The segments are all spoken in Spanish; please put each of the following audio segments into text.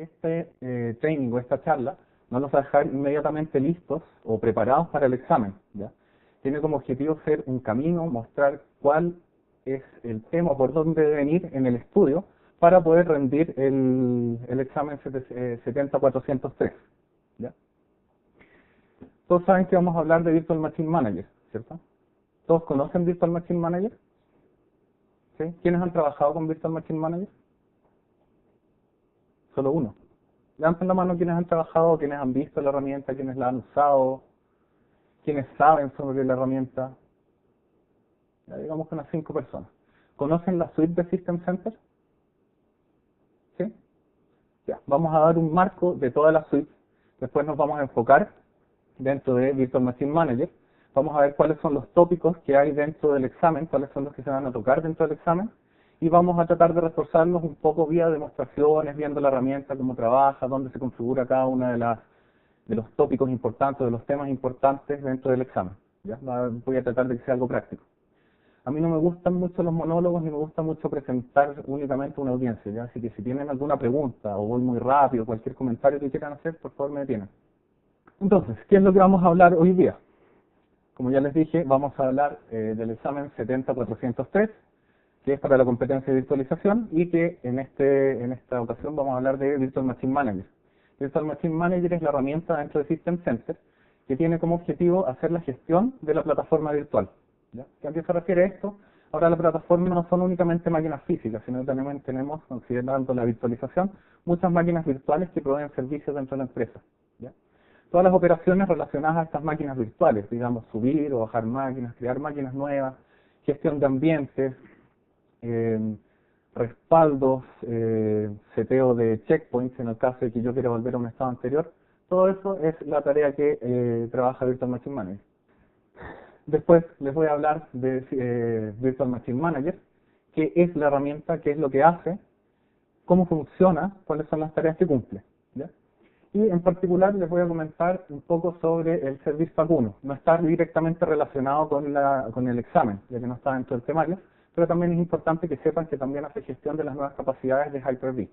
este training o esta charla no los va a dejar inmediatamente listos o preparados para el examen, ¿ya? Tiene como objetivo ser un camino, mostrar cuál es el tema, por dónde deben ir en el estudio para poder rendir el examen 70403, ¿ya? Todos saben que vamos a hablar de Virtual Machine Manager, ¿cierto? ¿Todos conocen Virtual Machine Manager? ¿Sí? ¿Quiénes han trabajado con Virtual Machine Manager? Solo uno. Levanten la mano quienes han trabajado, quienes han visto la herramienta, quienes la han usado, quienes saben sobre la herramienta. Ya digamos que unas 5 personas. ¿Conocen la suite de System Center? ¿Sí? Ya. Vamos a dar un marco de toda la suite. Después nos vamos a enfocar dentro de Virtual Machine Manager. Vamos a ver cuáles son los tópicos que hay dentro del examen, cuáles son los que se van a tocar dentro del examen. Y vamos a tratar de reforzarlos un poco vía demostraciones, viendo la herramienta, cómo trabaja, dónde se configura cada uno de los tópicos importantes, de los temas importantes dentro del examen. ¿Ya? Voy a tratar de que sea algo práctico. A mí no me gustan mucho los monólogos ni me gusta mucho presentar únicamente una audiencia, ¿ya? Así que si tienen alguna pregunta o voy muy rápido, cualquier comentario que quieran hacer, por favor me detienen. Entonces, ¿qué es lo que vamos a hablar hoy día? Como ya les dije, vamos a hablar del examen 70403, que es para la competencia de virtualización, y que en esta ocasión vamos a hablar de Virtual Machine Manager. Virtual Machine Manager es la herramienta dentro de System Center que tiene como objetivo hacer la gestión de la plataforma virtual. ¿Ya? ¿A qué se refiere esto? Ahora la plataforma no son únicamente máquinas físicas, sino que también tenemos, considerando la virtualización, muchas máquinas virtuales que proveen servicios dentro de la empresa. ¿Ya? Todas las operaciones relacionadas a estas máquinas virtuales, digamos subir o bajar máquinas, crear máquinas nuevas, gestión de ambientes, respaldos, seteo de checkpoints en el caso de que yo quiera volver a un estado anterior. Todo eso es la tarea que trabaja Virtual Machine Manager. Después les voy a hablar de Virtual Machine Manager, qué es la herramienta, qué es lo que hace, cómo funciona, cuáles son las tareas que cumple, ¿ya? Y en particular les voy a comentar un poco sobre el Service Pack 1. No está directamente relacionado con el examen, ya que no está dentro del temario, pero también es importante que sepan que también hace gestión de las nuevas capacidades de Hyper-V.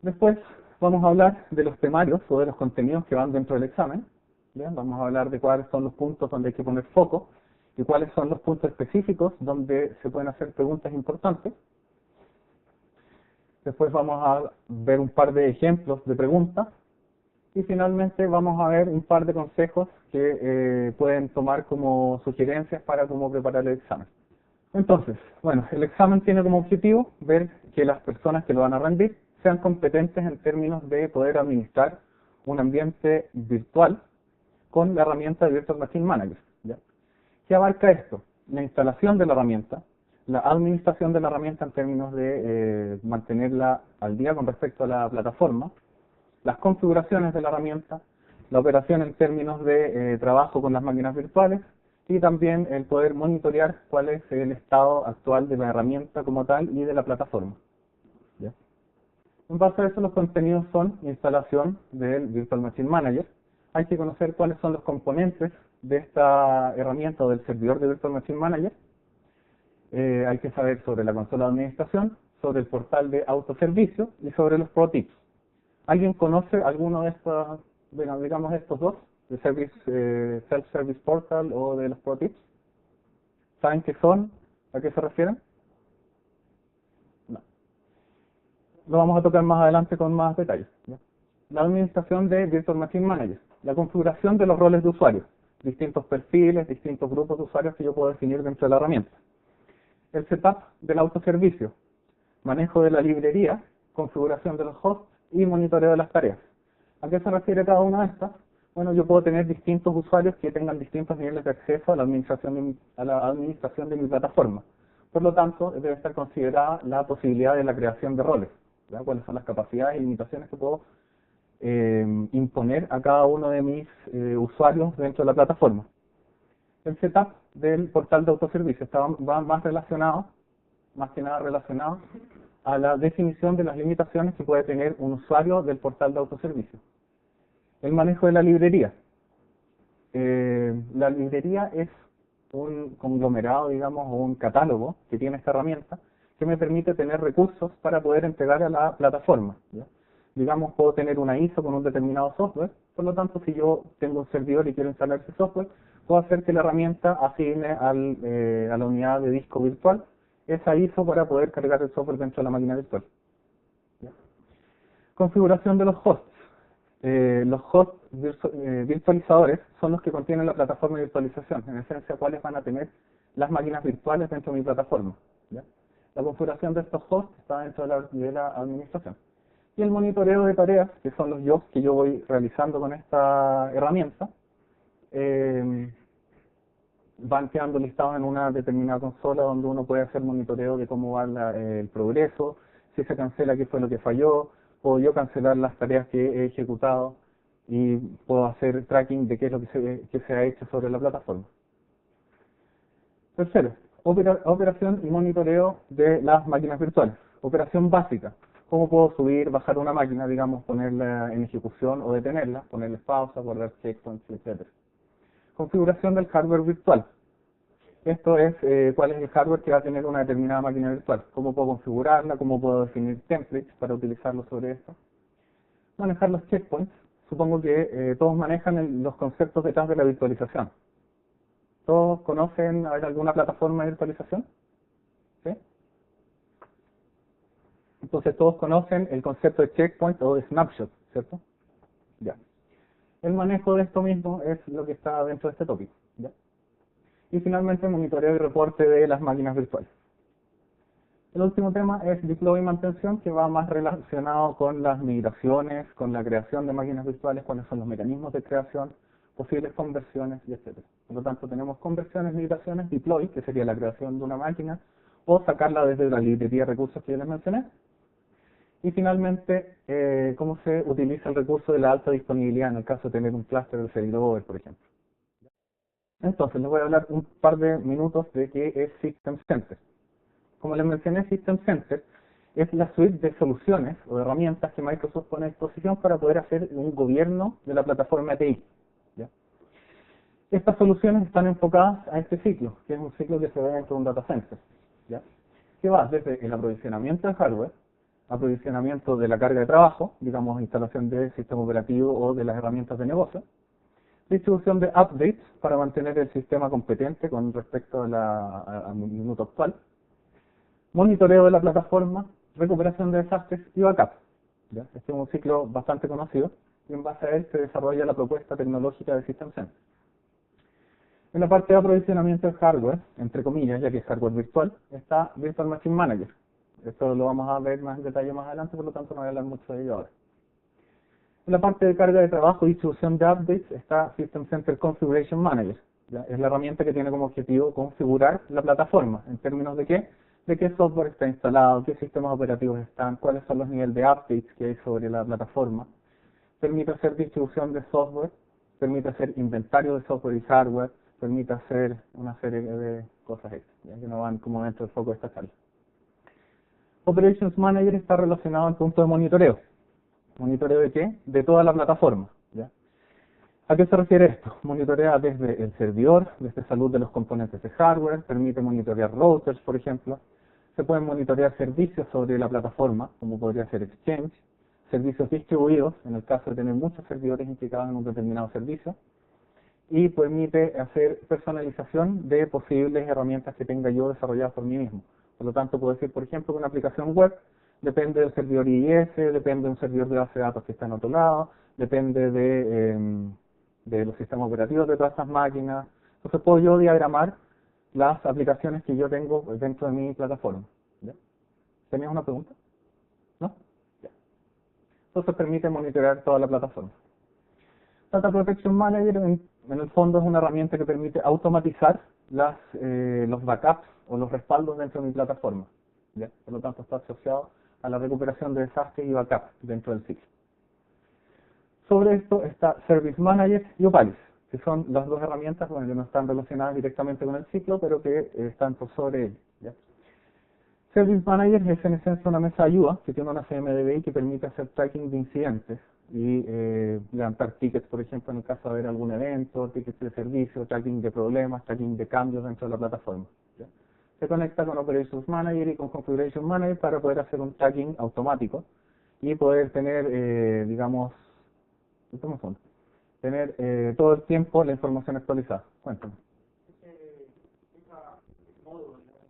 Después vamos a hablar de los temarios o de los contenidos que van dentro del examen. ¿Bien? Vamos a hablar de cuáles son los puntos donde hay que poner foco y cuáles son los puntos específicos donde se pueden hacer preguntas importantes. Después vamos a ver un par de ejemplos de preguntas. Y finalmente vamos a ver un par de consejos que pueden tomar como sugerencias para cómo preparar el examen. Entonces, bueno, el examen tiene como objetivo ver que las personas que lo van a rendir sean competentes en términos de poder administrar un ambiente virtual con la herramienta de Virtual Machine Manager, ¿ya? ¿Qué abarca esto? La instalación de la herramienta, la administración de la herramienta en términos de mantenerla al día con respecto a la plataforma, las configuraciones de la herramienta, la operación en términos de trabajo con las máquinas virtuales y también el poder monitorear cuál es el estado actual de la herramienta como tal y de la plataforma. ¿Ya? En base a eso los contenidos son instalación del Virtual Machine Manager. Hay que conocer cuáles son los componentes de esta herramienta o del servidor de Virtual Machine Manager. Hay que saber sobre la consola de administración, sobre el portal de autoservicio y sobre los Pro Tips. ¿Alguien conoce alguno de estos, bueno, digamos estos dos, de Self-Service Portal o de los Pro Tips? ¿Saben qué son? ¿A qué se refieren? No. Lo vamos a tocar más adelante con más detalles, ¿ya? La administración de Virtual Machine Manager, la configuración de los roles de usuarios, distintos perfiles, distintos grupos de usuarios que yo puedo definir dentro de la herramienta. El setup del autoservicio, manejo de la librería, configuración de los hosts y monitoreo de las tareas. ¿A qué se refiere cada una de estas? Bueno, yo puedo tener distintos usuarios que tengan distintos niveles de acceso a la administración de mi plataforma. Por lo tanto, debe estar considerada la posibilidad de la creación de roles, ¿verdad? Cuáles son las capacidades y limitaciones que puedo imponer a cada uno de mis usuarios dentro de la plataforma. El setup del portal de autoservicio va más relacionado, más que nada relacionado a la definición de las limitaciones que puede tener un usuario del portal de autoservicio. El manejo de la librería. La librería es un conglomerado, digamos, o un catálogo que tiene esta herramienta que me permite tener recursos para poder entregar a la plataforma, ¿ya? Digamos, puedo tener una ISO con un determinado software, por lo tanto, si yo tengo un servidor y quiero instalar ese software, puedo hacer que la herramienta asigne a la unidad de disco virtual esa ISO para poder cargar el software dentro de la máquina virtual. ¿Ya? Configuración de los hosts. Los hosts virtualizadores son los que contienen la plataforma de virtualización, en esencia, cuáles van a tener las máquinas virtuales dentro de mi plataforma. ¿Ya? La configuración de estos hosts está dentro de la administración. Y el monitoreo de tareas, que son los jobs que yo voy realizando con esta herramienta, van quedando listados en una determinada consola donde uno puede hacer monitoreo de cómo va el progreso, si se cancela qué fue lo que falló, puedo yo cancelar las tareas que he ejecutado y puedo hacer tracking de qué es lo que se ha hecho sobre la plataforma. Tercero, operación y monitoreo de las máquinas virtuales. Operación básica. ¿Cómo puedo subir, bajar una máquina, digamos, ponerla en ejecución o detenerla, ponerle pausa, guardar checkpoints, etc. Configuración del hardware virtual. Esto es cuál es el hardware que va a tener una determinada máquina virtual. Cómo puedo configurarla, cómo puedo definir templates para utilizarlo sobre esto. Manejar los checkpoints. Supongo que todos manejan los conceptos detrás de la virtualización. ¿Todos conocen alguna plataforma de virtualización? ¿Sí? Entonces todos conocen el concepto de checkpoint o de snapshot, ¿cierto? Ya. El manejo de esto mismo es lo que está dentro de este tópico. ¿Ya? Y finalmente monitoreo y reporte de las máquinas virtuales. El último tema es deploy y mantención, que va más relacionado con las migraciones, con la creación de máquinas virtuales, cuáles son los mecanismos de creación, posibles conversiones, y etc. Por lo tanto, tenemos conversiones, migraciones, deploy, que sería la creación de una máquina, o sacarla desde la librería de recursos que ya les mencioné. Y finalmente, cómo se utiliza el recurso de la alta disponibilidad en el caso de tener un clúster de servidor, por ejemplo. Entonces, les voy a hablar un par de minutos de qué es System Center. Como les mencioné, System Center es la suite de soluciones o de herramientas que Microsoft pone a disposición para poder hacer un gobierno de la plataforma ATI. ¿Ya? Estas soluciones están enfocadas a este ciclo, que es un ciclo que se ve dentro de un data center, ¿ya? Que va desde el aprovisionamiento de hardware, aprovisionamiento de la carga de trabajo, digamos instalación del sistema operativo o de las herramientas de negocio, distribución de updates para mantener el sistema competente con respecto al minuto actual, monitoreo de la plataforma, recuperación de desastres y backup. ¿Ya? Este es un ciclo bastante conocido y en base a él se desarrolla la propuesta tecnológica de System Center. En la parte de aprovisionamiento de hardware, entre comillas, ya que es hardware virtual, está Virtual Machine Manager. Esto lo vamos a ver más en detalle más adelante, por lo tanto no voy a hablar mucho de ello ahora. En la parte de carga de trabajo y distribución de updates está System Center Configuration Manager. ¿Ya? Es la herramienta que tiene como objetivo configurar la plataforma. ¿En términos de qué? De qué software está instalado, qué sistemas operativos están, cuáles son los niveles de updates que hay sobre la plataforma. Permite hacer distribución de software, permite hacer inventario de software y hardware, permite hacer una serie de cosas extras, ¿ya? Que no van como dentro del foco de esta charla. Operations Manager está relacionado al punto de monitoreo. ¿Monitoreo de qué? De toda la plataforma. ¿Ya? ¿A qué se refiere esto? Monitorea desde el servidor, desde salud de los componentes de hardware, permite monitorear routers, por ejemplo. Se pueden monitorear servicios sobre la plataforma, como podría ser Exchange, servicios distribuidos, en el caso de tener muchos servidores implicados en un determinado servicio, y permite hacer personalización de posibles herramientas que tenga yo desarrolladas por mí mismo. Por lo tanto, puedo decir, por ejemplo, que una aplicación web depende del servidor IIS, depende de un servidor de base de datos que está en otro lado, depende de los sistemas operativos de todas estas máquinas. Entonces puedo yo diagramar las aplicaciones que yo tengo dentro de mi plataforma. ¿Ya? ¿Tenías una pregunta? ¿No? Ya. Entonces permite monitorear toda la plataforma. Data Protection Manager en el fondo es una herramienta que permite automatizar los backups o los respaldos dentro de mi plataforma. ¿Ya? Por lo tanto está asociado a la recuperación de desastres y backup dentro del ciclo. Sobre esto está Service Manager y Opalis, que son las dos herramientas que no están relacionadas directamente con el ciclo, pero que están por sobre él. ¿Ya? Service Manager es en esencia una mesa de ayuda que tiene una CMDB que permite hacer tracking de incidentes y levantar tickets, por ejemplo, en el caso de haber algún evento, tickets de servicio, tracking de problemas, tracking de cambios dentro de la plataforma. ¿Ya? Se conecta con Operations Manager y con Configuration Manager para poder hacer un tracking automático y poder tener, digamos, tener todo el tiempo la información actualizada. Cuéntame.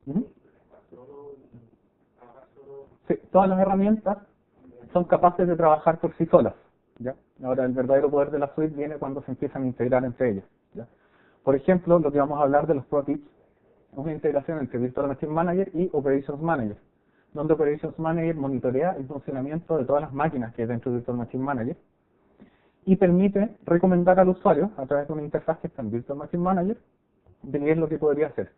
Ujú. Sí, todas las herramientas son capaces de trabajar por sí solas, ¿ya? Ahora, el verdadero poder de la suite viene cuando se empiezan a integrar entre ellas, ¿ya? Por ejemplo, lo que vamos a hablar de los Pro Tips es una integración entre Virtual Machine Manager y Operations Manager, donde Operations Manager monitorea el funcionamiento de todas las máquinas que hay dentro de Virtual Machine Manager y permite recomendar al usuario, a través de una interfaz que está en Virtual Machine Manager, de qué es lo que podría hacer.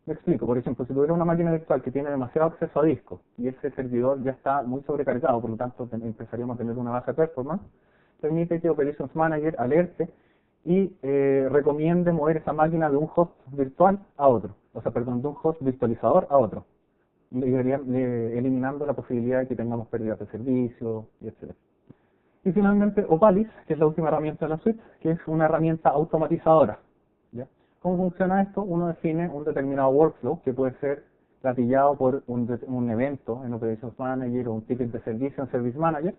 Me explico, por ejemplo, si tuviera una máquina virtual que tiene demasiado acceso a disco y ese servidor ya está muy sobrecargado, por lo tanto empezaríamos a tener una baja performance, permite que Operations Manager alerte y recomiende mover esa máquina de un host virtual a otro, o sea, perdón, de un host virtualizador a otro, eliminando la posibilidad de que tengamos pérdidas de servicio, y etc. Y finalmente Opalis, que es la última herramienta de la suite, que es una herramienta automatizadora, ¿ya? ¿Cómo funciona esto? Uno define un determinado workflow que puede ser gatillado por un evento en Operations Manager o un ticket de servicio en Service Manager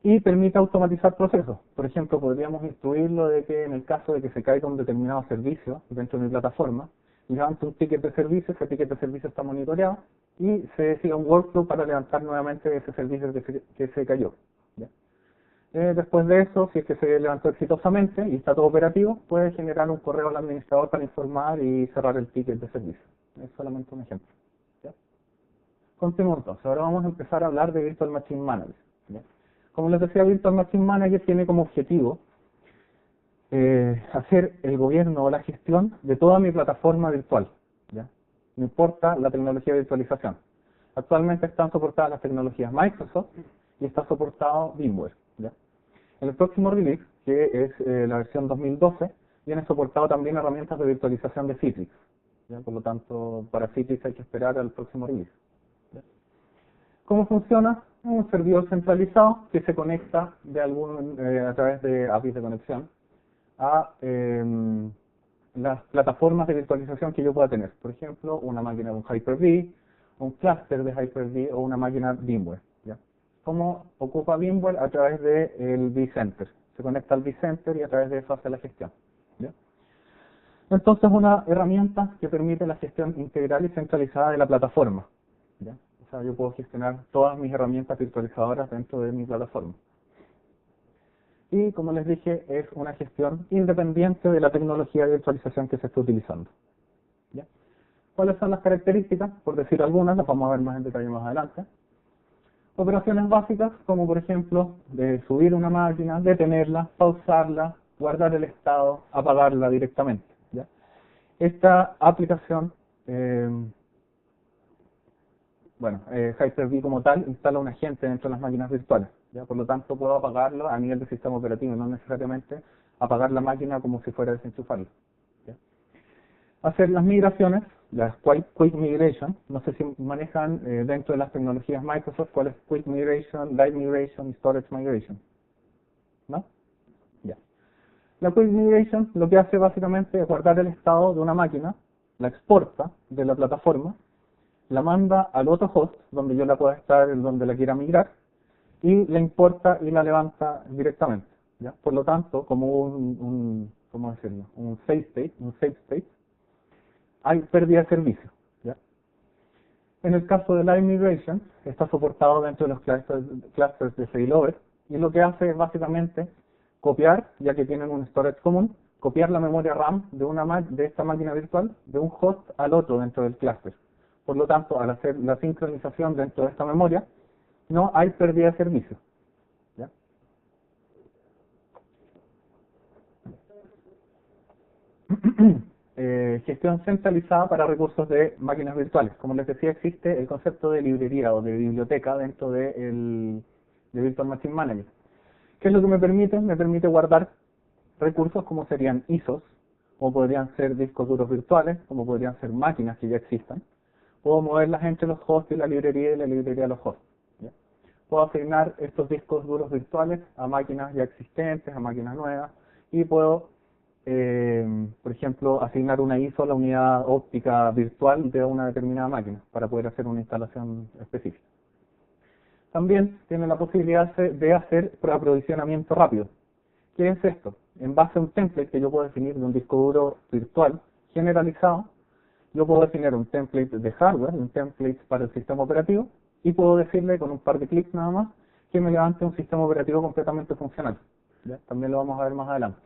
y permite automatizar procesos. Por ejemplo, podríamos instruirlo de que en el caso de que se caiga un determinado servicio dentro de mi plataforma, levante un ticket de servicio, ese ticket de servicio está monitoreado y se siga un workflow para levantar nuevamente ese servicio que se cayó, ¿ya? Después de eso, si es que se levantó exitosamente y está todo operativo, puede generar un correo al administrador para informar y cerrar el ticket de servicio. Es solamente un ejemplo, ¿ya? Continuamos entonces. Ahora vamos a empezar a hablar de Virtual Machine Manager, ¿ya? Como les decía, Virtual Machine Manager tiene como objetivo hacer el gobierno o la gestión de toda mi plataforma virtual, ¿ya? No importa la tecnología de virtualización. Actualmente están soportadas las tecnologías Microsoft y está soportado VMware, ¿ya? En el próximo release, que es la versión 2012, viene soportado también herramientas de virtualización de Citrix, ¿ya? Por lo tanto, para Citrix hay que esperar al próximo release, ¿ya? ¿Cómo funciona? Un servidor centralizado que se conecta a través de APIs de conexión a las plataformas de virtualización que yo pueda tener. Por ejemplo, una máquina de un Hyper-V, un clúster de Hyper-V o una máquina VMware, ¿ya? ¿Cómo ocupa VMware? A través del vCenter. Se conecta al vCenter y a través de eso hace la gestión, ¿ya? Entonces, una herramienta que permite la gestión integral y centralizada de la plataforma, ¿ya? O sea, yo puedo gestionar todas mis herramientas virtualizadoras dentro de mi plataforma. Y como les dije, es una gestión independiente de la tecnología de virtualización que se está utilizando, ¿ya? ¿Cuáles son las características? Por decir algunas, las vamos a ver más en detalle más adelante. Operaciones básicas, como por ejemplo, de subir una máquina, detenerla, pausarla, guardar el estado, apagarla directamente, ¿ya? Esta aplicación, Hyper-V como tal, instala un agente dentro de las máquinas virtuales, ¿ya? Por lo tanto, puedo apagarlo a nivel de sistema operativo, no necesariamente apagar la máquina como si fuera a desenchufarla, ¿ya? Hacer las migraciones, las Quick Migration, no sé si manejan dentro de las tecnologías Microsoft cuál es Quick Migration, Live Migration y Storage Migration, ¿no? Ya. La Quick Migration lo que hace básicamente es guardar el estado de una máquina, la exporta de la plataforma, la manda al otro host donde yo la pueda estar, donde la quiera migrar, y la importa y la levanta directamente, ¿ya? Por lo tanto, como ¿cómo decirlo? Un save state, hay pérdida de servicio, ¿ya? En el caso de Live Migration, está soportado dentro de los clusters de failover, y lo que hace es básicamente copiar, ya que tienen un storage común, copiar la memoria RAM de esta máquina virtual de un host al otro dentro del cluster. Por lo tanto, al hacer la sincronización dentro de esta memoria, no hay pérdida de servicio, ¿ya? Gestión centralizada para recursos de máquinas virtuales. Como les decía, existe el concepto de librería o de biblioteca dentro de Virtual Machine Manager. ¿Qué es lo que me permite? Me permite guardar recursos como serían ISOs, como podrían ser discos duros virtuales, como podrían ser máquinas que ya existan. Puedo moverlas entre los hosts y la librería a los hosts, ¿ya? Puedo asignar estos discos duros virtuales a máquinas ya existentes, a máquinas nuevas, y puedo, por ejemplo, asignar una ISO a la unidad óptica virtual de una determinada máquina para poder hacer una instalación específica. también tiene la posibilidad de hacer preaprovisionamiento rápido. ¿Qué es esto? En base a un template que yo puedo definir de un disco duro virtual generalizado, yo puedo definir un template de hardware, un template para el sistema operativo, y puedo decirle con un par de clics nada más que me levante un sistema operativo completamente funcional. ¿Ya? También lo vamos a ver más adelante.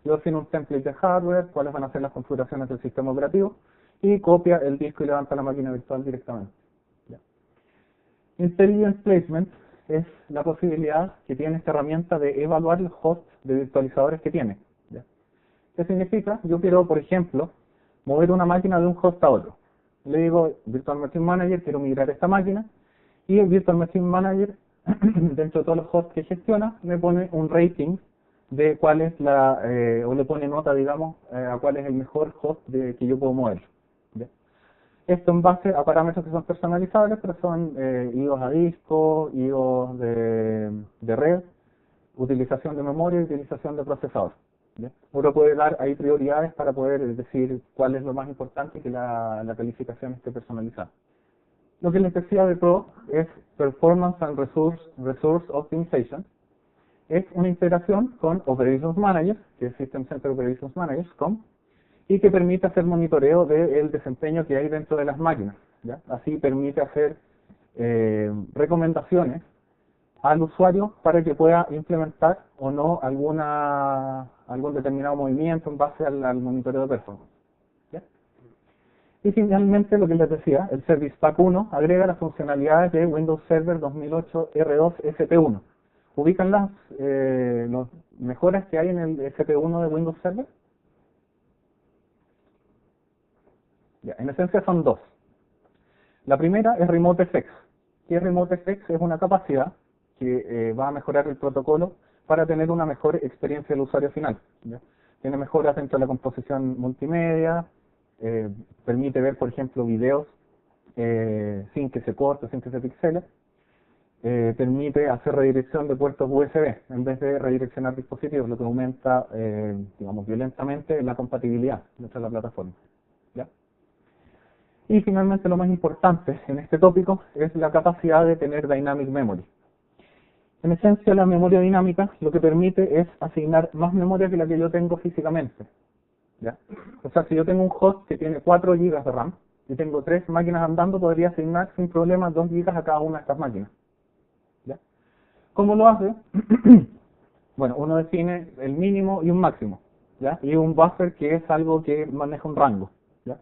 Yo defino un template de hardware, cuáles van a ser las configuraciones del sistema operativo, y copia el disco y levanta la máquina virtual directamente. ¿Ya? Intelligent Placement es la posibilidad que tiene esta herramienta de evaluar los hosts de virtualizadores que tiene. ¿Ya? ¿Qué significa? Yo quiero, por ejemplo, mover una máquina de un host a otro. Le digo Virtual Machine Manager, quiero migrar esta máquina, y el Virtual Machine Manager, dentro de todos los hosts que gestiona, me pone un rating de cuál es o le pone nota, digamos, a cuál es el mejor host que yo puedo mover. ¿Ya? Esto en base a parámetros que son personalizables, pero son IOs a disco, IOs de red, utilización de memoria y utilización de procesador. ¿Ya? Uno puede dar ahí prioridades para poder decir cuál es lo más importante y que la calificación esté personalizada. Lo que les decía de Pro es Performance and Resource Optimization. Es una integración con Operations Manager, que es System Center Operations Manager, SCOM, y que permite hacer monitoreo del desempeño que hay dentro de las máquinas. ¿Ya? Así permite hacer recomendaciones al usuario para que pueda implementar o no algún determinado movimiento en base al monitoreo de performance. ¿Ya? Y finalmente, lo que les decía, el Service Pack 1 agrega las funcionalidades de Windows Server 2008 R2 SP1. ¿Ubican las mejoras que hay en el SP1 de Windows Server? Ya, en esencia son dos. La primera es Remote Effects. ¿Qué es Remote Effects? Es una capacidad que va a mejorar el protocolo para tener una mejor experiencia del usuario final. ¿Ya? Tiene mejoras dentro de la composición multimedia, permite ver, por ejemplo, videos sin que se corte, sin que se pixele, permite hacer redirección de puertos USB en vez de redireccionar dispositivos, lo que aumenta, digamos, violentamente la compatibilidad dentro de la plataforma. ¿Ya? Y finalmente, lo más importante en este tópico es la capacidad de tener Dynamic Memory. En esencia, la memoria dinámica lo que permite es asignar más memoria que la que yo tengo físicamente. ¿Ya? O sea, si yo tengo un host que tiene 4 GB de RAM y tengo 3 máquinas andando, podría asignar sin problema 2 GB a cada una de estas máquinas. ¿Ya? ¿Cómo lo hace? Bueno, uno define el mínimo y un máximo, ¿ya? Y un buffer que es algo que maneja un rango. ¿Ya?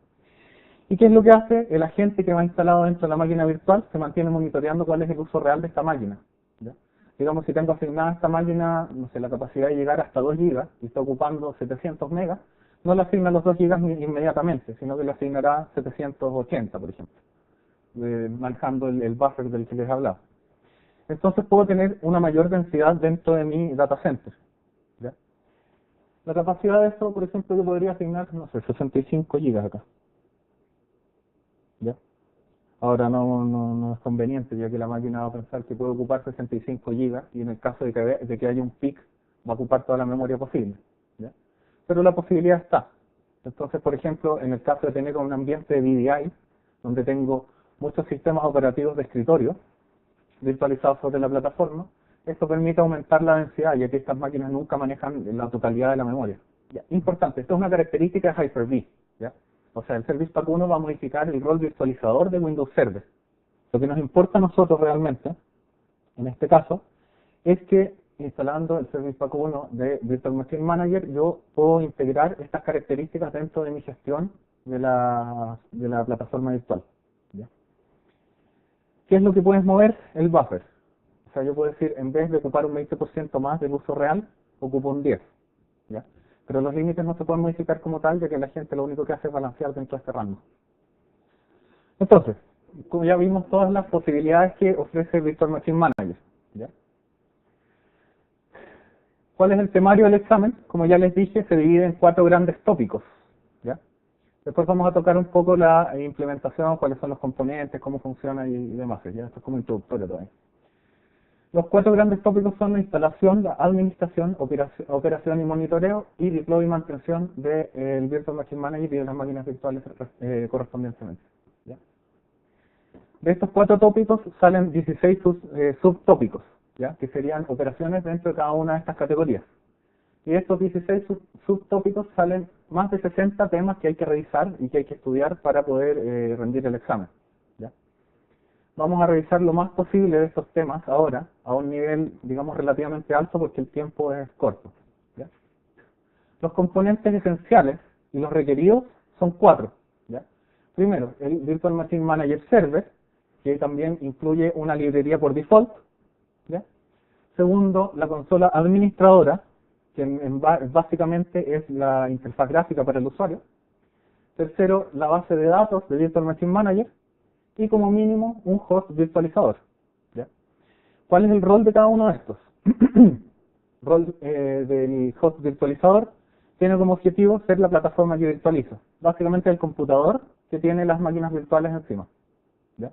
¿Y qué es lo que hace? El agente que va instalado dentro de la máquina virtual se mantiene monitoreando cuál es el uso real de esta máquina. ¿Ya? Digamos, si tengo asignada esta máquina, no sé, la capacidad de llegar hasta 2 GB y está ocupando 700 megas, no le asigna los 2 GB inmediatamente, sino que le asignará 780, por ejemplo, manejando el buffer del que les hablaba. Entonces puedo tener una mayor densidad dentro de mi data center. ¿Ya? La capacidad de esto, por ejemplo, yo podría asignar, no sé, 65 GB acá. ¿Ya? Ahora no es conveniente, ya que la máquina va a pensar que puede ocupar 65 GB y en el caso de que haya un peak va a ocupar toda la memoria posible. ¿Ya? Pero la posibilidad está. Entonces, por ejemplo, en el caso de tener un ambiente de VDI, donde tengo muchos sistemas operativos de escritorio virtualizados sobre la plataforma, esto permite aumentar la densidad, ya que estas máquinas nunca manejan la totalidad de la memoria. ¿Ya? Importante, esto es una característica de Hyper-V. ¿Ya? O sea, el Service Pack 1 va a modificar el rol virtualizador de Windows Server. Lo que nos importa a nosotros realmente, en este caso, es que instalando el Service Pack 1 de Virtual Machine Manager, yo puedo integrar estas características dentro de mi gestión de la plataforma virtual. ¿Ya? ¿Qué es lo que puedes mover? El buffer. O sea, yo puedo decir, en vez de ocupar un 20% más del uso real, ocupo un 10%. ¿Ya? Pero los límites no se pueden modificar como tal, ya que la gente lo único que hace es balancear dentro de este rango. Entonces, como ya vimos todas las posibilidades que ofrece Virtual Machine Manager. ¿Ya? ¿Cuál es el temario del examen? Como ya les dije, se divide en 4 grandes tópicos. ¿Ya? Después vamos a tocar un poco la implementación, cuáles son los componentes, cómo funciona y demás. ¿Ya? Esto es como introductorio todavía. Los 4 grandes tópicos son la instalación, la administración, operación y monitoreo, y deploy y mantención del Virtual Machine Manager y de las máquinas virtuales correspondientemente. ¿Ya? De estos 4 tópicos salen 16 subtópicos, ¿ya? Que serían operaciones dentro de cada una de estas categorías. Y de estos 16 subtópicos salen más de 60 temas que hay que revisar y que hay que estudiar para poder rendir el examen, ¿ya? Vamos a revisar lo más posible de estos temas ahora, a un nivel, digamos, relativamente alto porque el tiempo es corto, ¿ya? Los componentes esenciales y los requeridos son 4, ¿ya? Primero, el Virtual Machine Manager Server, que también incluye una librería por default, ¿ya? Segundo, la consola administradora, que básicamente es la interfaz gráfica para el usuario. Tercero, la base de datos de Virtual Machine Manager. Y como mínimo, un host virtualizador, ¿ya? ¿Cuál es el rol de cada uno de estos? Rol del host virtualizador tiene como objetivo ser la plataforma que virtualiza. Básicamente el computador que tiene las máquinas virtuales encima, ¿ya?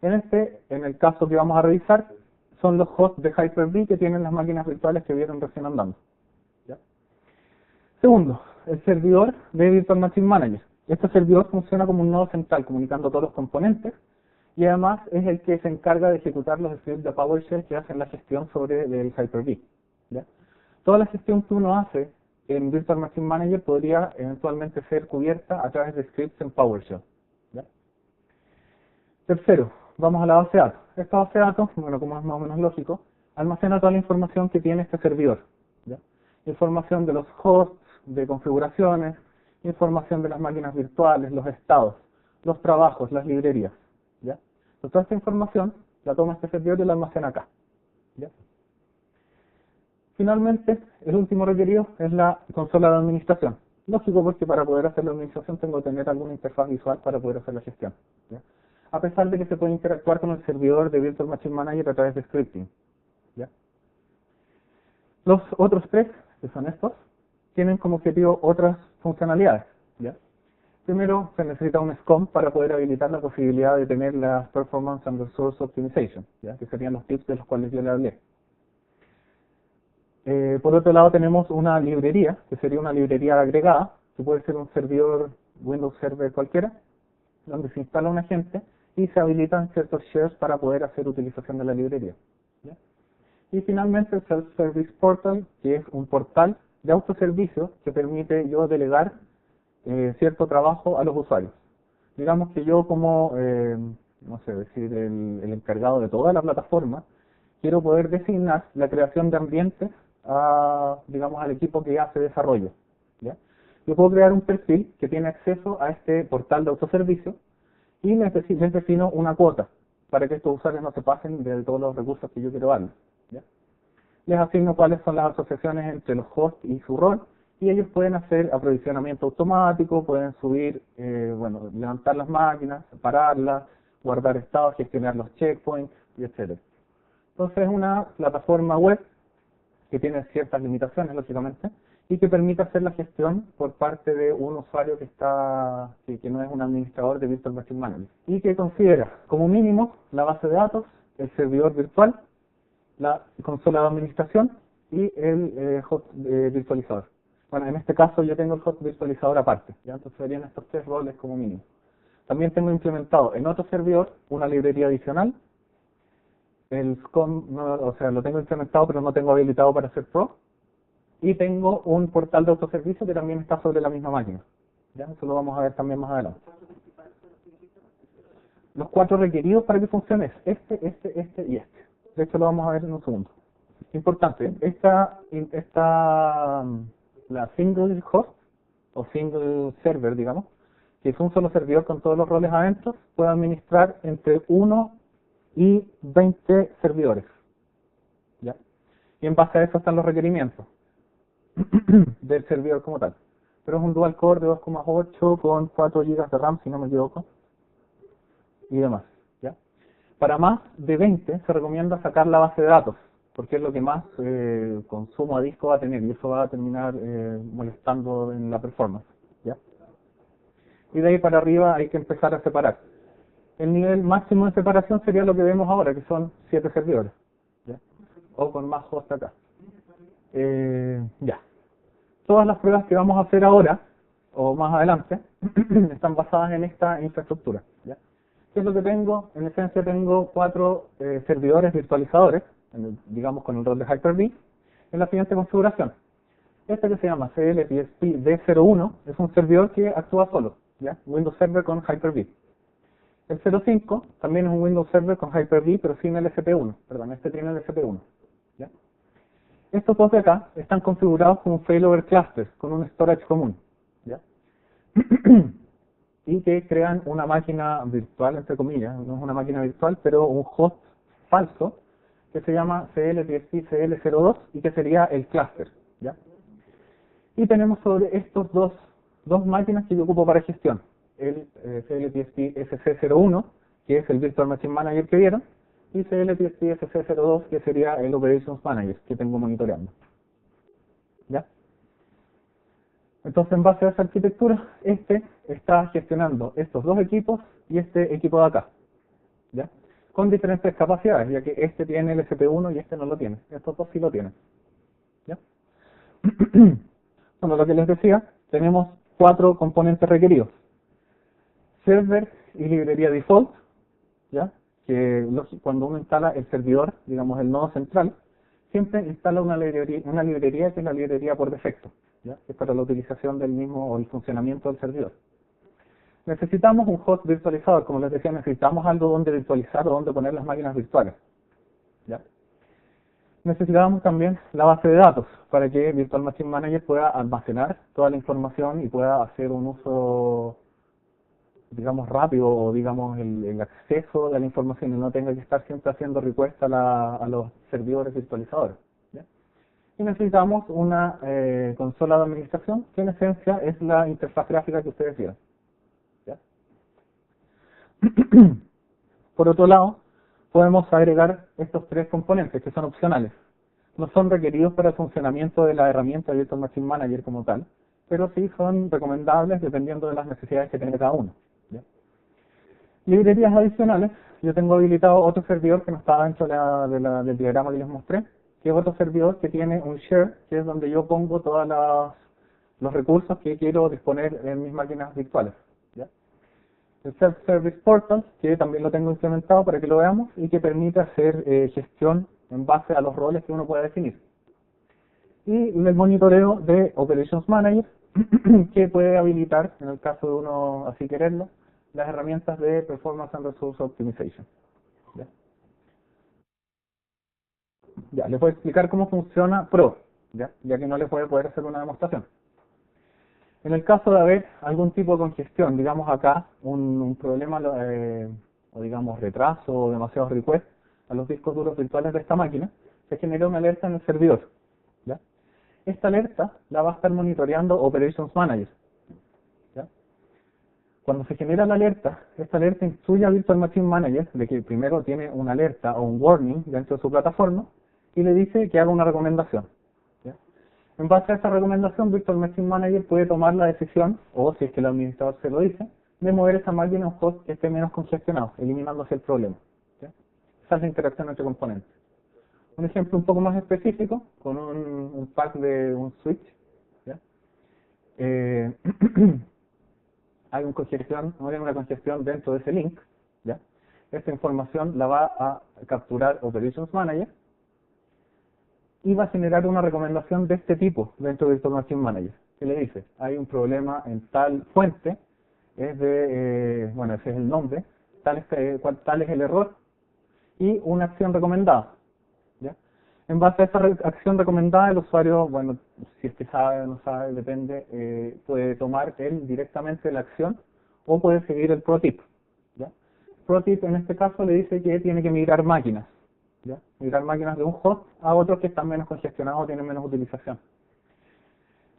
En el caso que vamos a revisar, son los hosts de Hyper-V que tienen las máquinas virtuales que vieron recién andando, ¿ya? Segundo, el servidor de Virtual Machine Manager. Este servidor funciona como un nodo central, comunicando todos los componentes, y además es el que se encarga de ejecutar los scripts de PowerShell que hacen la gestión sobre el Hyper-V, ¿ya? Toda la gestión que uno hace en Virtual Machine Manager podría eventualmente ser cubierta a través de scripts en PowerShell, ¿ya? Tercero, vamos a la base de datos. Esta base de datos, bueno, como es más o menos lógico, almacena toda la información que tiene este servidor, ¿ya? Información de los hosts, de configuraciones, información de las máquinas virtuales, los estados, los trabajos, las librerías, ¿ya? Entonces, toda esta información la toma este servidor y la almacena acá, ¿ya? Finalmente, el último requerido es la consola de administración. Lógico, porque para poder hacer la administración tengo que tener alguna interfaz visual para poder hacer la gestión, ¿ya? A pesar de que se puede interactuar con el servidor de Virtual Machine Manager a través de scripting, ¿ya? Los otros 3, que son estos, tienen como objetivo otras funcionalidades, ¿ya? Primero, se necesita un SCOM para poder habilitar la posibilidad de tener la Performance and Resource Optimization, ¿ya? Que serían los tips de los cuales yo le hablé. Por otro lado, tenemos una librería, que sería una librería agregada, que puede ser un servidor Windows Server cualquiera, donde se instala un agente y se habilitan ciertos shares para poder hacer utilización de la librería, ¿ya? Y finalmente, el Self-Service Portal, que es un portal de autoservicio que permite yo delegar cierto trabajo a los usuarios. Digamos que yo como, no sé, decir, el encargado de toda la plataforma, quiero poder designar la creación de ambientes a, digamos, al equipo que hace desarrollo, ¿ya? Yo puedo crear un perfil que tiene acceso a este portal de autoservicio y les defino una cuota para que estos usuarios no se pasen de todos los recursos que yo quiero darles, ¿ya? Les asigno cuáles son las asociaciones entre los hosts y su rol, y ellos pueden hacer aprovisionamiento automático, pueden subir, bueno, levantar las máquinas, pararlas, guardar estados, gestionar los checkpoints, y etcétera. Entonces es una plataforma web que tiene ciertas limitaciones, lógicamente, y que permite hacer la gestión por parte de un usuario que no es un administrador de Virtual Machine Manager, y que considera como mínimo la base de datos, el servidor virtual, la consola de administración y el host virtualizador. Bueno, en este caso yo tengo el host virtualizador aparte, ¿ya? Entonces serían estos 3 roles como mínimo. También tengo implementado en otro servidor una librería adicional. El SCOM, no, o sea, lo tengo implementado pero no tengo habilitado para hacer Pro. Y tengo un portal de autoservicio que también está sobre la misma máquina, ¿ya? Eso lo vamos a ver también más adelante. Los 4 requeridos para que funcione es este y este. De hecho lo vamos a ver en un segundo. Importante, la single host o single server, digamos, que es un solo servidor con todos los roles adentro, puede administrar entre 1 y 20 servidores, ¿ya? Y en base a eso están los requerimientos del servidor como tal. Pero es un dual core de 2,8 con 4 GB de RAM, si no me equivoco, y demás, ¿ya? Para más de 20 se recomienda sacar la base de datos, porque es lo que más consumo a disco va a tener, y eso va a terminar molestando en la performance, ¿ya? Y de ahí para arriba hay que empezar a separar. El nivel máximo de separación sería lo que vemos ahora, que son 7 servidores, ¿ya? O con más host acá. Ya. Todas las pruebas que vamos a hacer ahora, o más adelante, están basadas en esta infraestructura, ¿ya? ¿Qué es lo que tengo? En esencia tengo 4 servidores virtualizadores, digamos con el rol de Hyper-V, en la siguiente configuración. Este que se llama CLTSP D01 es un servidor que actúa solo, ¿ya? Windows Server con Hyper-V. El 05 también es un Windows Server con Hyper-V, pero sin el SP1, perdón, este tiene el SP1, ¿ya? Estos dos de acá están configurados como failover clusters, con un storage común, ¿ya? Y que crean una máquina virtual, entre comillas, no es una máquina virtual, pero un host falso, que se llama CLTSP CL02 y que sería el cluster, ¿ya? Y tenemos sobre estos dos máquinas que yo ocupo para gestión, el CLTSP SC01, que es el Virtual Machine Manager que vieron, y CLTSP SC02, que sería el Operations Manager que tengo monitoreando, ¿ya? Entonces, en base a esa arquitectura, este está gestionando estos dos equipos y este equipo de acá, ¿ya? Con diferentes capacidades, ya que este tiene el SP1 y este no lo tiene. Estos dos sí lo tienen, ¿ya? Bueno, lo que les decía, tenemos 4 componentes requeridos. Server y librería default, ¿ya? Que cuando uno instala el servidor, digamos el nodo central, siempre instala una librería que es la librería por defecto, ¿ya? Que es para la utilización del mismo o el funcionamiento del servidor. Necesitamos un host virtualizador, como les decía, necesitamos algo donde virtualizar o donde poner las máquinas virtuales, ¿ya? Necesitamos también la base de datos para que Virtual Machine Manager pueda almacenar toda la información y pueda hacer un uso, digamos, rápido o digamos el acceso de la información y no tenga que estar siempre haciendo request a los servidores virtualizadores, ¿ya? Y necesitamos una consola de administración que en esencia es la interfaz gráfica que ustedes vieron, ¿ya? Por otro lado, podemos agregar estos 3 componentes que son opcionales. No son requeridos para el funcionamiento de la herramienta Virtual Machine Manager como tal, pero sí son recomendables dependiendo de las necesidades que tenga cada uno, ¿ya? Librerías adicionales, yo tengo habilitado otro servidor que no estaba dentro del diagrama que les mostré, que es otro servidor que tiene un share, que es donde yo pongo todos los recursos que quiero disponer en mis máquinas virtuales, ¿ya? El Self-Service Portal, que también lo tengo implementado para que lo veamos y que permite hacer gestión en base a los roles que uno pueda definir. Y el monitoreo de Operations Manager, que puede habilitar, en el caso de uno así quererlo, las herramientas de Performance and Resource Optimization. ¿Ya? Ya, les voy a explicar cómo funciona Pro, ya que no les voy a poder hacer una demostración. En el caso de haber algún tipo de congestión, digamos acá, un problema o digamos retraso o demasiados requests a los discos duros virtuales de esta máquina, se genera una alerta en el servidor, ¿ya? Esta alerta la va a estar monitoreando Operations Manager, ¿ya? Cuando se genera la alerta, esta alerta instruye a Virtual Machine Manager de que primero tiene una alerta o un warning dentro de su plataforma y le dice que haga una recomendación, ¿ya? En base a esa recomendación, Virtual Machine Manager puede tomar la decisión, o si es que el administrador se lo dice, de mover esa máquina a un host que esté menos congestionado, eliminándose el problema, ¿ya? Esa es la interacción entre componentes. Un ejemplo un poco más específico, con un pack de un switch, ¿ya? Eh, hay una congestión dentro de ese link, ¿ya? Esta información la va a capturar Operations Manager y va a generar una recomendación de este tipo dentro de Virtual Machine Manager, que le dice, hay un problema en tal fuente, bueno, ese es el nombre, tal es el error, y una acción recomendada, ¿ya? En base a esa acción recomendada, el usuario, bueno, si es que sabe o no sabe, depende, puede tomar él directamente la acción o puede seguir el pro tip, ¿ya? Pro tip en este caso le dice que tiene que migrar máquinas, ¿ya? Migrar máquinas de un host a otros que están menos congestionados o tienen menos utilización.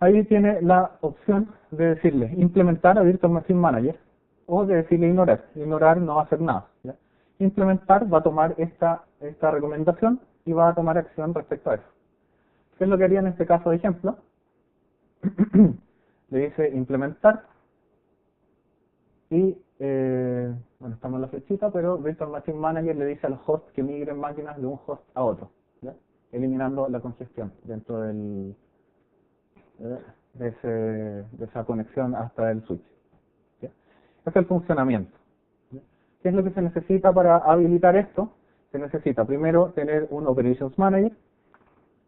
Ahí tiene la opción de decirle implementar a Virtual Machine Manager o de decirle ignorar. Ignorar no va a hacer nada, ¿ya? Implementar va a tomar esta recomendación y va a tomar acción respecto a eso. ¿Qué es lo que haría en este caso de ejemplo? Le dice implementar y, bueno, estamos en la flechita, pero Virtual Machine Manager le dice a los hosts que migren máquinas de un host a otro, ¿ya? Eliminando la congestión dentro de esa conexión hasta el switch, ¿ya? Ese es el funcionamiento, ¿ya? ¿Qué es lo que se necesita para habilitar esto? Se necesita primero tener un Operations Manager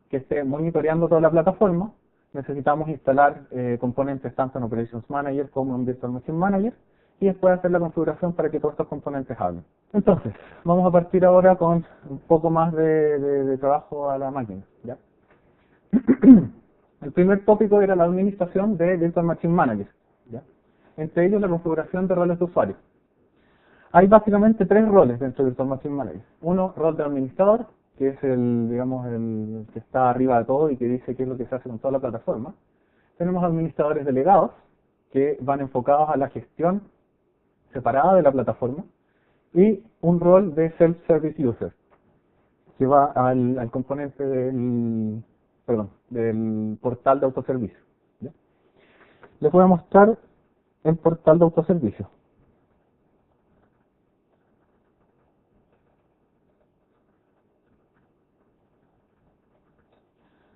que esté monitoreando toda la plataforma. Necesitamos instalar componentes tanto en Operations Manager como en Virtual Machine Manager y después hacer la configuración para que todos estos componentes hablen. Entonces, vamos a partir ahora con un poco más de trabajo a la máquina, ¿ya? El primer tópico era la administración de Virtual Machine Manager, ¿ya? Entre ellos la configuración de roles de usuario. Hay básicamente tres roles dentro de Virtual Machine Manager. Uno, rol de administrador, que es el, digamos, el que está arriba de todo y que dice qué es lo que se hace con toda la plataforma. Tenemos administradores delegados, que van enfocados a la gestión separada de la plataforma. Y un rol de Self-Service User, que va al componente del portal de autoservicio, ¿ya? Les voy a mostrar el portal de autoservicio.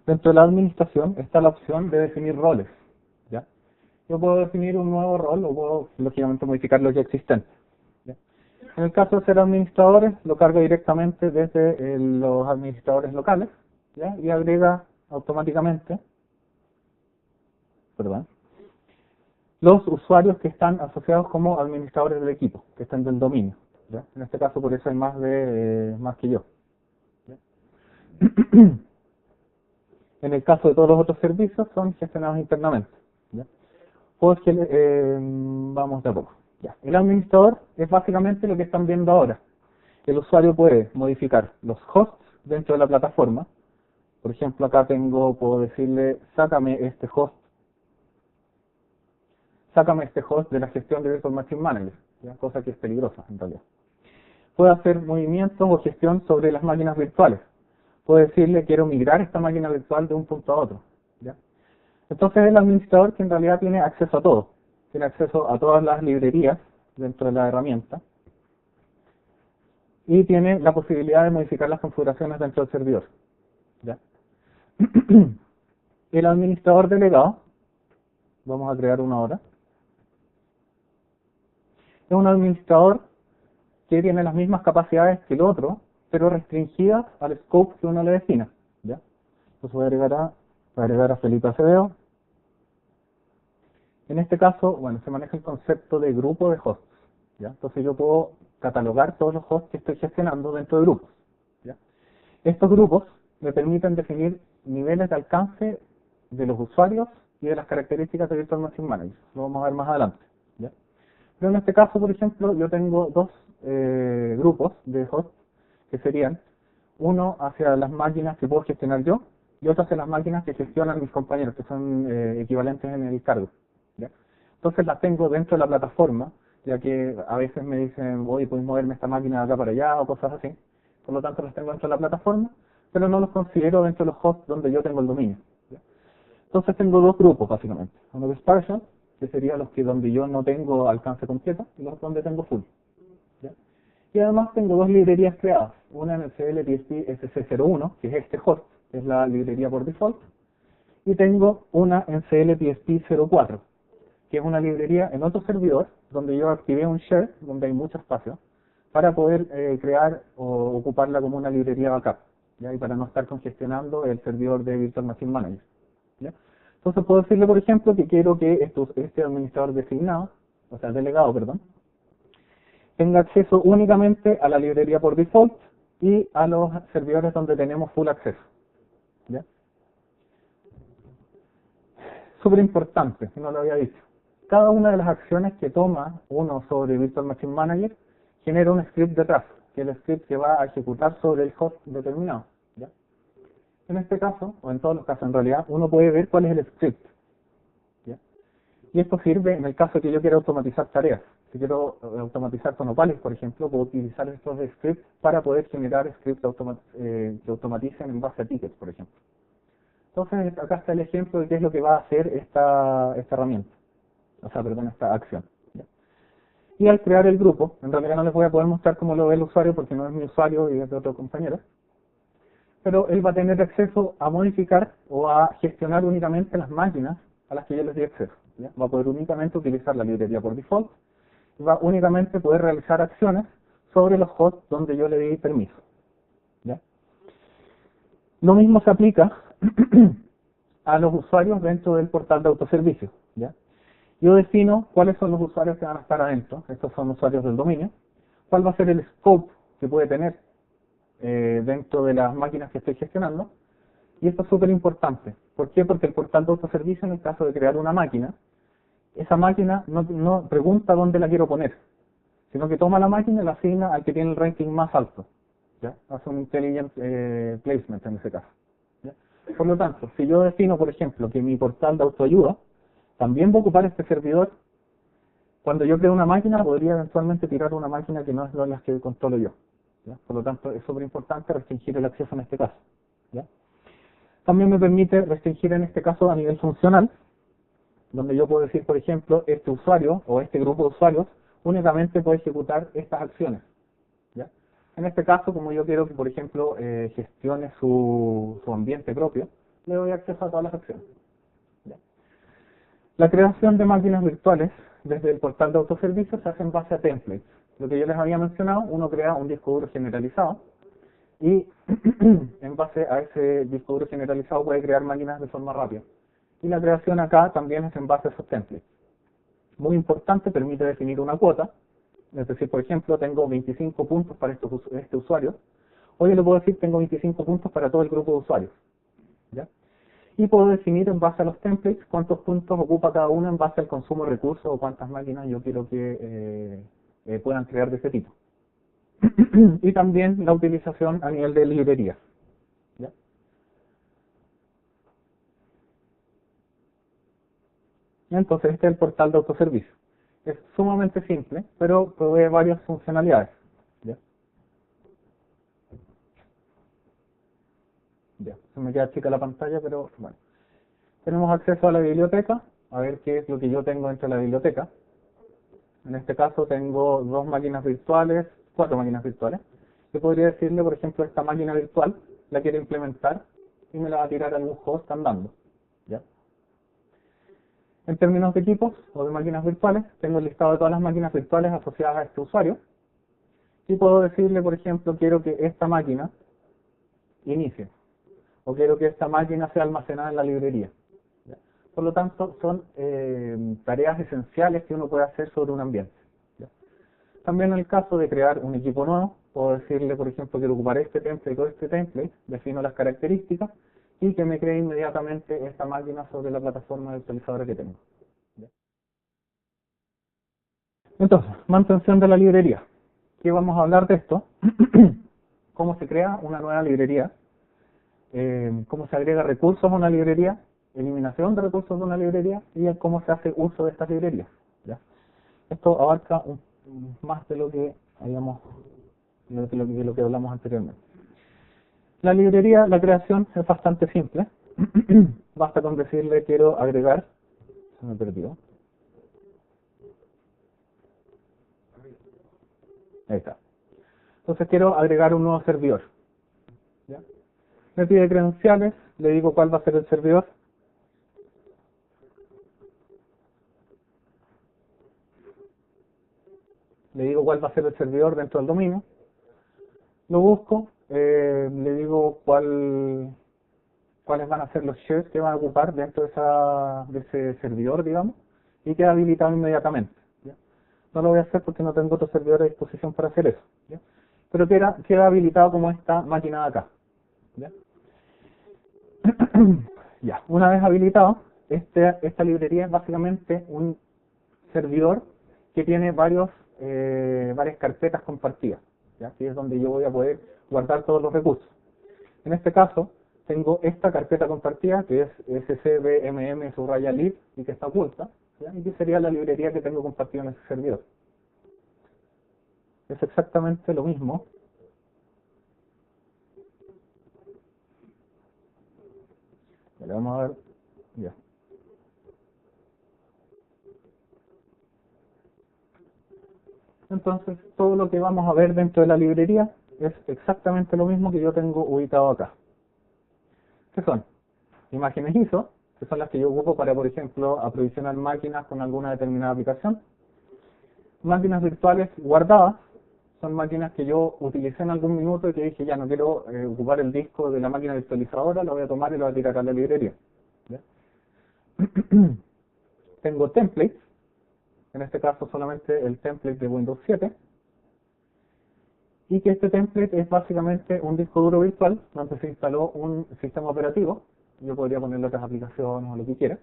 Dentro de la administración está la opción de definir roles, ¿ya? Yo puedo definir un nuevo rol o puedo, lógicamente, modificar los ya existentes, ¿ya? En el caso de ser administradores, lo carga directamente desde los administradores locales, ¿ya? Y agrega automáticamente, los usuarios que están asociados como administradores del equipo, que están del dominio, ¿ya? En este caso, por eso hay más que yo, ¿ya? En el caso de todos los otros servicios, son gestionados internamente, ¿ya? Porque vamos de a poco, ¿ya? El administrador es básicamente lo que están viendo ahora. El usuario puede modificar los hosts dentro de la plataforma. Por ejemplo, acá puedo decirle, sácame este host de la gestión de Virtual Machine Manager, ¿ya? Cosa que es peligrosa en realidad. Puedo hacer movimientos o gestión sobre las máquinas virtuales. Puedo decirle, quiero migrar esta máquina virtual de un punto a otro, ¿ya? Entonces el administrador que en realidad tiene acceso a todo. Tiene acceso a todas las librerías dentro de la herramienta. Y tiene la posibilidad de modificar las configuraciones dentro del servidor, ¿ya? El administrador delegado, vamos a crear uno ahora, es un administrador que tiene las mismas capacidades que el otro, pero restringidas al scope que uno le defina, ¿ya? Entonces voy a agregar a Felipe Acevedo. En este caso, bueno, se maneja el concepto de grupo de hosts, ¿ya? Entonces yo puedo catalogar todos los hosts que estoy gestionando dentro de grupos, ¿ya? Estos grupos me permiten definir niveles de alcance de los usuarios y de las características de Virtual Machine Manager. Lo vamos a ver más adelante, ¿ya? Pero en este caso, por ejemplo, yo tengo dos grupos de hosts que serían uno hacia las máquinas que puedo gestionar yo y otro hacia las máquinas que gestionan mis compañeros, que son equivalentes en el cargo, ¿ya? Entonces las tengo dentro de la plataforma, ya que a veces me dicen, oye, puedes moverme esta máquina de acá para allá o cosas así. Por lo tanto, las tengo dentro de la plataforma, pero no los considero dentro de los hosts donde yo tengo el dominio, ¿ya? Entonces tengo dos grupos, básicamente. Uno que es partial, que sería los que donde yo no tengo alcance completo, y los donde tengo full, ¿ya? Y además tengo dos librerías creadas, una en el CLTSP SC01, que es este host, es la librería por default, y tengo una en CLTSP 04, que es una librería en otro servidor, donde yo activé un share, donde hay mucho espacio, para poder crear o ocuparla como una librería backup, ¿ya? Y para no estar congestionando el servidor de Virtual Machine Manager, ¿ya? Entonces puedo decirle, por ejemplo, que quiero que este administrador designado, o sea, delegado, perdón, tenga acceso únicamente a la librería por default y a los servidores donde tenemos full acceso, ¿ya? Súper importante, si no lo había dicho. Cada una de las acciones que toma uno sobre Virtual Machine Manager genera un script detrás, que es el script que va a ejecutar sobre el host determinado, ¿ya? En este caso, o en todos los casos en realidad, uno puede ver cuál es el script, ¿ya? Y esto sirve en el caso que yo quiera automatizar tareas. Si quiero automatizar tonopales, por ejemplo, puedo utilizar estos scripts para poder generar scripts que automaticen en base a tickets, por ejemplo. Entonces, acá está el ejemplo de qué es lo que va a hacer esta herramienta, esta acción, ¿ya? Y al crear el grupo, en realidad no les voy a poder mostrar cómo lo ve el usuario porque no es mi usuario y es de otro compañero, pero él va a tener acceso a modificar o a gestionar únicamente las máquinas a las que yo les di acceso, ¿ya? Va a poder únicamente utilizar la librería por default va únicamente a poder realizar acciones sobre los hosts donde yo le di permiso. ¿Ya? Lo mismo se aplica a los usuarios dentro del portal de autoservicio. ¿Ya? Yo defino cuáles son los usuarios que van a estar adentro, estos son usuarios del dominio, cuál va a ser el scope que puede tener dentro de las máquinas que estoy gestionando, y esto es súper importante. ¿Por qué? Porque el portal de autoservicio, en el caso de crear una máquina, esa máquina no pregunta dónde la quiero poner, sino que toma la máquina y la asigna al que tiene el ranking más alto. ¿Ya? Hace un intelligent placement en ese caso. ¿Ya? Por lo tanto, si yo defino, por ejemplo, que mi portal de autoayuda también va a ocupar este servidor, cuando yo creo una máquina, podría eventualmente tirar una máquina que no es la que controlo yo. ¿Ya? Por lo tanto, es súper importante restringir el acceso en este caso. ¿Ya? También me permite restringir en este caso a nivel funcional, donde yo puedo decir, por ejemplo, este usuario o este grupo de usuarios únicamente puede ejecutar estas acciones. ¿Ya? En este caso, como yo quiero que, por ejemplo, gestione su ambiente propio, le doy acceso a todas las acciones. ¿Ya? La creación de máquinas virtuales desde el portal de autoservicio se hace en base a templates. Lo que yo les había mencionado, uno crea un disco duro generalizado y en base a ese disco duro generalizado puede crear máquinas de forma rápida. Y la creación acá también es en base a esos templates. Muy importante, permite definir una cuota. Es decir, por ejemplo, tengo 25 puntos para este usuario. O yo le puedo decir tengo 25 puntos para todo el grupo de usuarios. ¿Ya? Y puedo definir en base a los templates cuántos puntos ocupa cada uno en base al consumo de recursos o cuántas máquinas yo quiero que puedan crear de este tipo. Y también la utilización a nivel de librerías. ¿Ya? Entonces este es el portal de autoservicio. Es sumamente simple, pero provee varias funcionalidades. ¿Ya? Ya, se me queda chica la pantalla, pero bueno. Tenemos acceso a la biblioteca, a ver qué es lo que yo tengo dentro de la biblioteca. En este caso tengo cuatro máquinas virtuales. Yo podría decirle, por ejemplo, esta máquina virtual la quiero implementar y me la va a tirar a algún host andando. ¿Ya? En términos de equipos o de máquinas virtuales, tengo el listado de todas las máquinas virtuales asociadas a este usuario. Y puedo decirle, por ejemplo, quiero que esta máquina inicie. O quiero que esta máquina sea almacenada en la librería. ¿Ya? Por lo tanto, son tareas esenciales que uno puede hacer sobre un ambiente. ¿Ya? También en el caso de crear un equipo nuevo, puedo decirle, por ejemplo, quiero ocupar este template o este template, defino las características y que me cree inmediatamente esta máquina sobre la plataforma virtualizadora que tengo. ¿Ya? Entonces, mantención de la librería. Aquí vamos a hablar de esto, cómo se crea una nueva librería, cómo se agrega recursos a una librería, eliminación de recursos de una librería y cómo se hace uso de estas librerías. ¿Ya? Esto abarca más de lo que lo que hablamos anteriormente. La librería, la creación es bastante simple. Basta con decirle quiero agregar, se me perdió. Ahí está. Entonces quiero agregar un nuevo servidor. ¿Ya? Me pide credenciales, le digo cuál va a ser el servidor. Le digo cuál va a ser el servidor dentro del dominio. Lo busco, le digo cuáles van a ser los shares que van a ocupar dentro de ese servidor, digamos, y queda habilitado inmediatamente. ¿Ya? No lo voy a hacer porque no tengo otro servidor a disposición para hacer eso. ¿Ya? Pero queda habilitado como esta máquina de acá. ¿Ya? Ya, una vez habilitado, esta librería es básicamente un servidor que tiene varias carpetas compartidas, ¿ya? Que es donde yo voy a poder guardar todos los recursos. En este caso, tengo esta carpeta compartida que es scbmm/lib y que está oculta, ¿ya? Y que sería la librería que tengo compartida en ese servidor. Es exactamente lo mismo. Le vamos a ver, ya. Entonces, todo lo que vamos a ver dentro de la librería es exactamente lo mismo que yo tengo ubicado acá. ¿Qué son? Imágenes ISO, que son las que yo ocupo para, por ejemplo, aprovisionar máquinas con alguna determinada aplicación. Máquinas virtuales guardadas son máquinas que yo utilicé en algún minuto y que dije, ya no quiero ocupar el disco de la máquina virtualizadora, lo voy a tomar y lo voy a tirar a la librería. ¿Ya? Tengo templates, en este caso solamente el template de Windows 7, y que este template es básicamente un disco duro virtual donde se instaló un sistema operativo, yo podría ponerle otras aplicaciones o lo que quiera,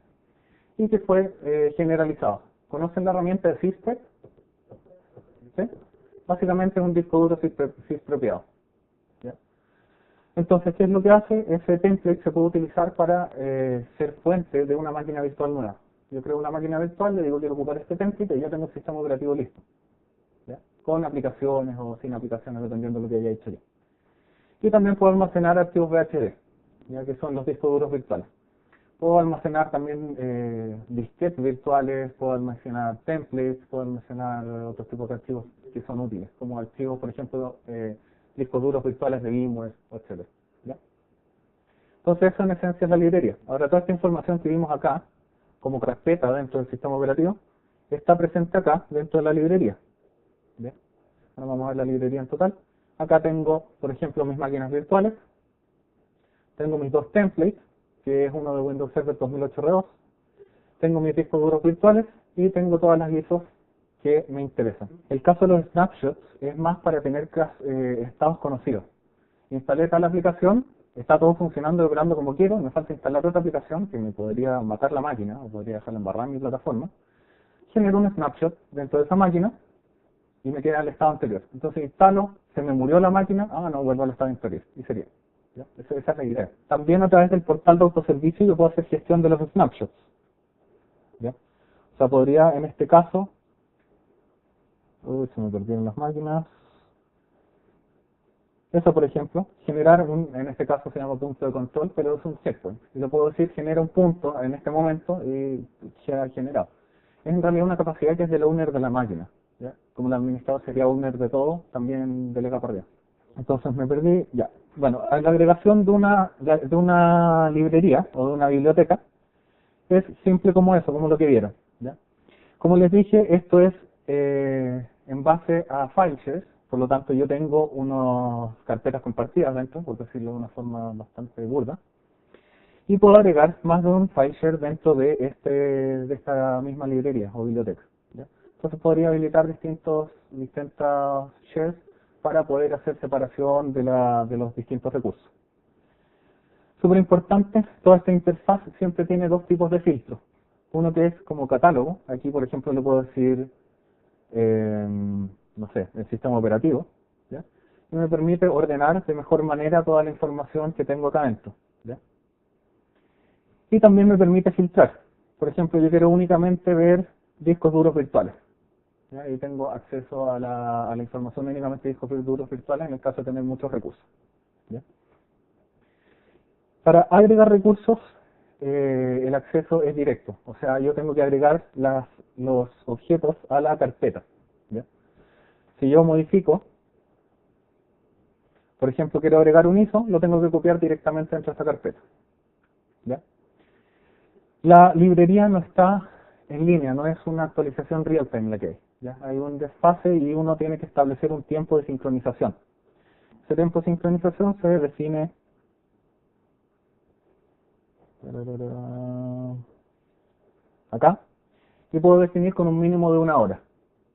y que fue generalizado. ¿Conocen la herramienta de Sysprep? ¿Sí? Básicamente es un disco duro syspropiado. ¿Ya? Entonces, ¿qué es lo que hace? Ese template se puede utilizar para ser fuente de una máquina virtual nueva. Yo creo una máquina virtual, le digo quiero ocupar este template y ya tengo el sistema operativo listo. ¿Ya? Con aplicaciones o sin aplicaciones, dependiendo de lo que haya hecho yo. Y también puedo almacenar archivos VHD, ya que son los discos duros virtuales. Puedo almacenar también disquetes virtuales, puedo almacenar templates, puedo almacenar otros tipos de archivos que son útiles, como archivos, por ejemplo, discos duros virtuales de VMware, etc. ¿Ya? Entonces, eso en esencia es la librería. Ahora, toda esta información que vimos acá, como carpeta dentro del sistema operativo, está presente acá, dentro de la librería. ¿Ya? Ahora vamos a ver la librería en total. Acá tengo, por ejemplo, mis máquinas virtuales, tengo mis dos templates, que es uno de Windows Server 2008 R2, tengo mis discos duros virtuales y tengo todas las ISOs que me interesan. El caso de los snapshots es más para tener estados conocidos. Instalé tal aplicación, está todo funcionando y operando como quiero, me falta instalar otra aplicación que me podría matar la máquina o podría dejarla embarrada en mi plataforma. Genero un snapshot dentro de esa máquina y me queda el estado anterior. Entonces instalo, se me murió la máquina, no, vuelvo al estado anterior y sería. ¿Ya? Esa es la idea. También a través del portal de autoservicio yo puedo hacer gestión de los snapshots. ¿Ya? O sea, podría en este caso, se me perdieron las máquinas. Eso, por ejemplo, generar en este caso se llama punto de control, pero es un checkpoint. Y lo puedo decir, genera un punto en este momento y se ha generado. Es en realidad una capacidad que es del owner de la máquina. ¿Ya? Como el administrador sería owner de todo, también delega para arriba. Entonces me perdí, ya. Bueno, la agregación de una librería o de una biblioteca es simple como eso, como lo que vieron. ¿Ya? Como les dije, esto es en base a file shares, por lo tanto yo tengo unas carpetas compartidas dentro, por decirlo de una forma bastante burda, y puedo agregar más de un file share dentro de esta misma librería o biblioteca. ¿Ya? Entonces podría habilitar distintas shares para poder hacer separación de los distintos recursos. Súper importante, toda esta interfaz siempre tiene dos tipos de filtros. Uno que es como catálogo, aquí por ejemplo le puedo decir, no sé, el sistema operativo, ¿ya? Y me permite ordenar de mejor manera toda la información que tengo acá dentro, ¿ya? Y también me permite filtrar. Por ejemplo, yo quiero únicamente ver discos duros virtuales. ¿Ya? Y tengo acceso a la información únicamente de discos duros virtuales en el caso de tener muchos recursos. ¿Ya? Para agregar recursos, el acceso es directo. O sea, yo tengo que agregar los objetos a la carpeta. ¿Ya? Si yo modifico, por ejemplo, quiero agregar un ISO, lo tengo que copiar directamente dentro de esta carpeta. ¿Ya? La librería no está en línea, no es una actualización real-time la que hay. ¿Ya? Hay un desfase y uno tiene que establecer un tiempo de sincronización. Ese tiempo de sincronización se define acá y puedo definir con un mínimo de 1 hora.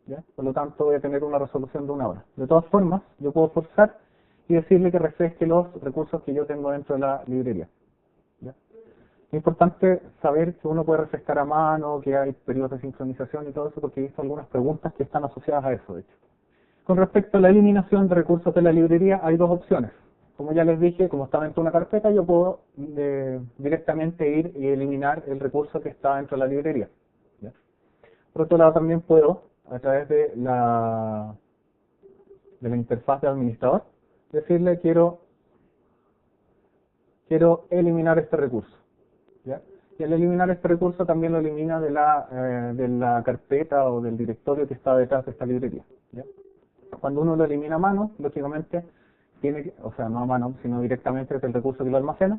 ¿Ya? Por lo tanto voy a tener una resolución de 1 hora. De todas formas, yo puedo forzar y decirle que refresque los recursos que yo tengo dentro de la librería. ¿Ya? Es importante saber que uno puede refrescar a mano, que hay periodos de sincronización y todo eso, porque he visto algunas preguntas que están asociadas a eso, de hecho. Con respecto a la eliminación de recursos de la librería, hay dos opciones. Como ya les dije, como está dentro de una carpeta, yo puedo directamente ir y eliminar el recurso que está dentro de la librería. ¿Ya? Por otro lado, también puedo, a través de la interfaz de administrador, decirle quiero eliminar este recurso. ¿Ya? Y al eliminar este recurso también lo elimina de la carpeta o del directorio que está detrás de esta librería. ¿Ya? Cuando uno lo elimina a mano, lógicamente tiene que, o sea, no a mano, sino directamente desde el recurso que lo almacena,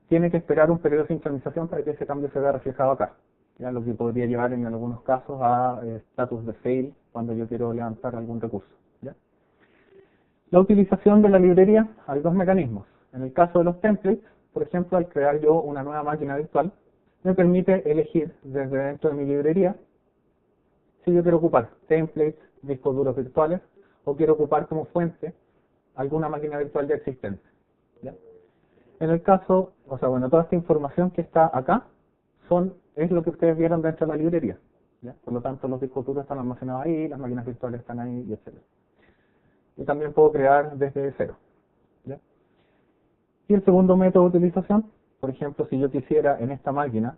tiene que esperar un periodo de sincronización para que ese cambio se vea reflejado acá. ya lo que podría llevar en algunos casos a status de fail cuando yo quiero levantar algún recurso. ¿Ya? La utilización de la librería, hay dos mecanismos. En el caso de los templates, por ejemplo, al crear yo una nueva máquina virtual, me permite elegir desde dentro de mi librería si yo quiero ocupar templates, discos duros virtuales, o quiero ocupar como fuente alguna máquina virtual ya existente. ¿Ya? En el caso, o sea, bueno, toda esta información que está acá es lo que ustedes vieron dentro de la librería. ¿Ya? Por lo tanto, los discos duros están almacenados ahí, las máquinas virtuales están ahí, y etc. Y también puedo crear desde cero. ¿Ya? Y el segundo método de utilización, por ejemplo, si yo quisiera en esta máquina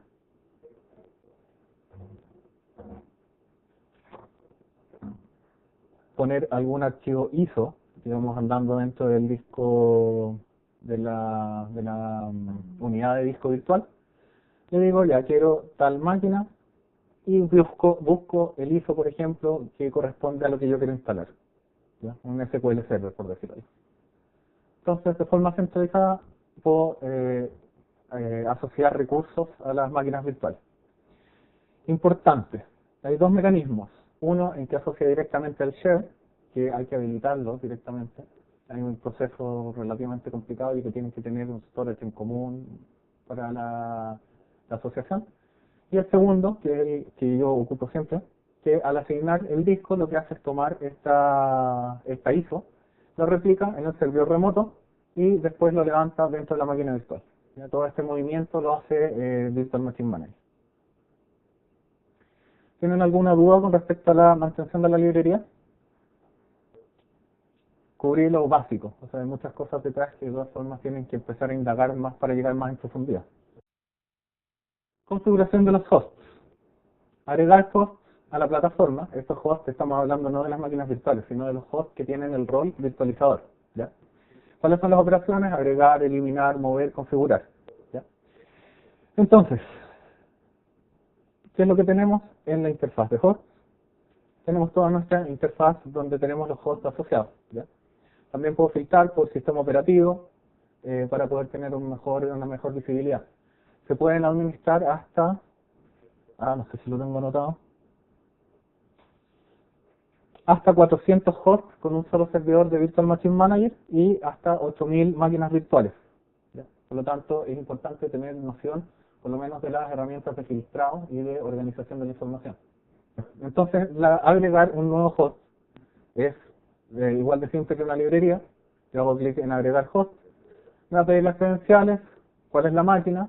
poner algún archivo ISO, digamos andando dentro del disco de la unidad de disco virtual, le digo ya quiero tal máquina y busco el ISO, por ejemplo, que corresponde a lo que yo quiero instalar. ¿Ya? Un SQL Server, por decirlo así. Entonces, de forma centralizada, puedo asociar recursos a las máquinas virtuales. Importante, hay dos mecanismos. Uno en que asocia directamente al share, que hay que habilitarlo directamente. Hay un proceso relativamente complicado y que tienen que tener un storage en común para la asociación. Y el segundo, que es el que yo ocupo siempre, que al asignar el disco lo que hace es tomar esta ISO, lo replica en el servidor remoto y después lo levanta dentro de la máquina virtual. ¿Ya? Todo este movimiento lo hace Virtual Machine Manager. ¿Tienen alguna duda con respecto a la mantención de la librería? Cubrir lo básico, o sea, hay muchas cosas detrás que de todas formas tienen que empezar a indagar más para llegar más en profundidad. Configuración de los hosts. Agregar hosts a la plataforma. Estos hosts estamos hablando no de las máquinas virtuales, sino de los hosts que tienen el rol virtualizador. ¿Ya? ¿Cuáles son las operaciones? Agregar, eliminar, mover, configurar. ¿Ya? Entonces, ¿qué es lo que tenemos en la interfaz de hosts? Tenemos toda nuestra interfaz donde tenemos los hosts asociados. ¿Ya? También puedo filtrar por sistema operativo para poder tener una mejor visibilidad. Se pueden administrar hasta, no sé si lo tengo anotado, hasta 400 hosts con un solo servidor de Virtual Machine Manager y hasta 8000 máquinas virtuales. ¿Ya? Por lo tanto, es importante tener noción, por lo menos, de las herramientas de filtrado y de organización de la información. Entonces, agregar un nuevo host es igual de simple que una librería. Yo hago clic en agregar host, me va a pedir las credenciales, cuál es la máquina,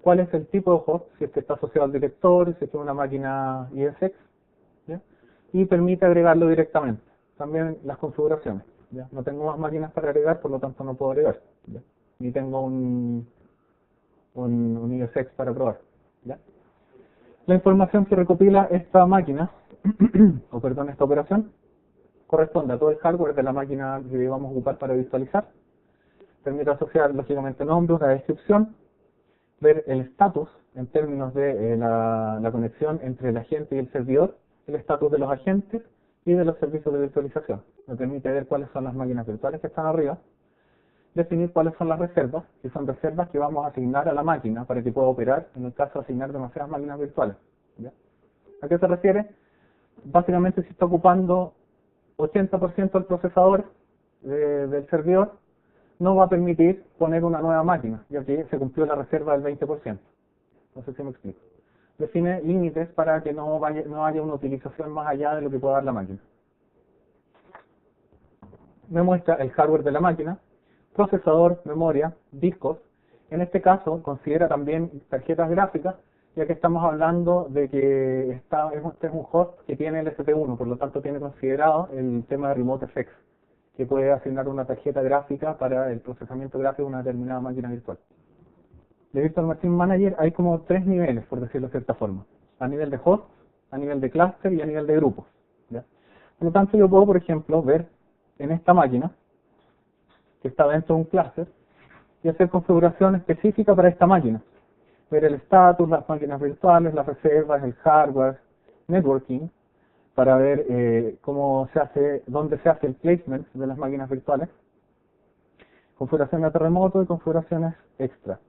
cuál es el tipo de host, si es que está asociado al directorio, si es que es una máquina ISX, ¿ya? Y permite agregarlo directamente. También las configuraciones. ¿Ya? No tengo más máquinas para agregar, por lo tanto no puedo agregar. ¿Ya? Ni tengo un ISX para probar. ¿Ya? La información que recopila esta máquina, o perdón, esta operación, corresponde a todo el hardware de la máquina que vamos a ocupar para visualizar. Permite asociar lógicamente nombre, una descripción, ver el estatus en términos de la conexión entre el agente y el servidor, el estatus de los agentes y de los servicios de virtualización. Me permite ver cuáles son las máquinas virtuales que están arriba, definir cuáles son las reservas, que son reservas que vamos a asignar a la máquina para que pueda operar en el caso de asignar demasiadas máquinas virtuales. ¿Ya? ¿A qué se refiere? Básicamente, si está ocupando 80% del procesador del servidor, no va a permitir poner una nueva máquina, ya que se cumplió la reserva del 20%. No sé si me explico. Define límites para que no haya una utilización más allá de lo que pueda dar la máquina. Me muestra el hardware de la máquina, procesador, memoria, discos. En este caso, considera también tarjetas gráficas, ya que estamos hablando de que este es un host que tiene el ST1, por lo tanto tiene considerado el tema de Remote FX, que puede asignar una tarjeta gráfica para el procesamiento gráfico de una determinada máquina virtual. De Virtual Machine Manager hay como 3 niveles, por decirlo de cierta forma. A nivel de host, a nivel de cluster y a nivel de grupos. ¿Ya? Por lo tanto, yo puedo, por ejemplo, ver en esta máquina, que está dentro de un cluster, y hacer configuración específica para esta máquina. Ver el status, las máquinas virtuales, las reservas, el hardware, networking, para ver cómo se hace, dónde se hace el placement de las máquinas virtuales. configuraciones de terremoto y configuraciones extra.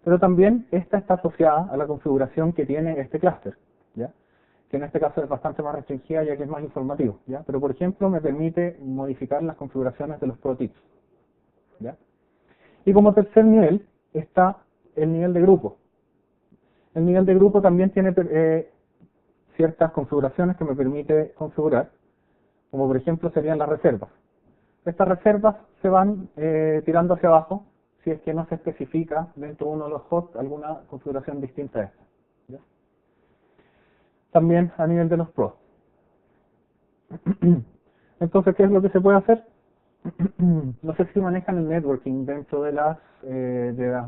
Pero también esta está asociada a la configuración que tiene este clúster, ¿ya? Que en este caso es bastante más restringida ya que es más informativo, ¿ya? Pero por ejemplo me permite modificar las configuraciones de los protips, ¿ya? Y como tercer nivel está el nivel de grupo. El nivel de grupo también tiene ciertas configuraciones que me permite configurar, como por ejemplo serían las reservas. Estas reservas se van tirando hacia abajo si es que no se especifica dentro de uno de los hosts alguna configuración distinta a esta, ¿ya? También a nivel de los pros. Entonces, ¿qué es lo que se puede hacer? No sé si manejan el networking dentro de las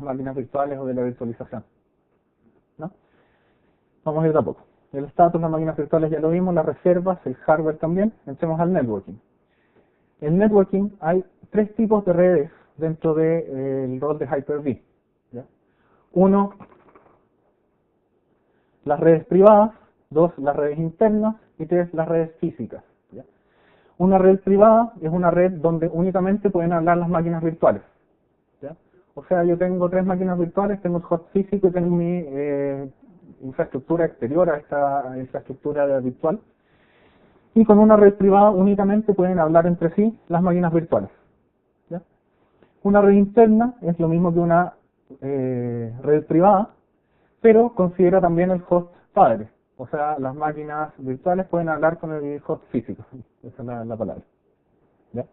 máquinas virtuales o de la virtualización, ¿no? Vamos a ir de a poco. El status, las máquinas virtuales ya lo vimos, las reservas, el hardware también. Entremos al networking. En networking hay tres tipos de redes dentro del rol de Hyper-V, ¿ya? Uno, las redes privadas; dos, las redes internas; y tres, las redes físicas, ¿ya? Una red privada es una red donde únicamente pueden hablar las máquinas virtuales, ¿ya? O sea, yo tengo tres máquinas virtuales, tengo el host físico y tengo mi infraestructura exterior a esta infraestructura virtual. Y con una red privada únicamente pueden hablar entre sí las máquinas virtuales, ¿ya? Una red interna es lo mismo que una red privada, pero considera también el host padre. O sea, las máquinas virtuales pueden hablar con el host físico. Esa es la palabra, ¿ya?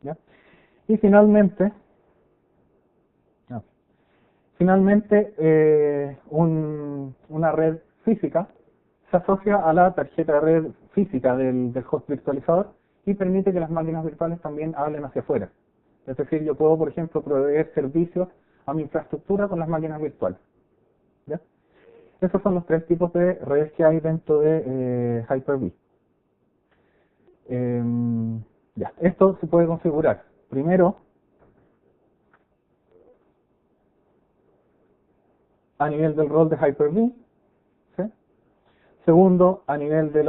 ¿Ya? Y finalmente, una red física se asocia a la tarjeta de red física del host virtualizador y permite que las máquinas virtuales también hablen hacia afuera. Es decir, yo puedo, por ejemplo, proveer servicios a mi infraestructura con las máquinas virtuales, ¿ya? Esos son los tres tipos de redes que hay dentro de Hyper-V. Ya, esto se puede configurar. Primero, a nivel del rol de Hyper-V, ¿sí? Segundo, a nivel de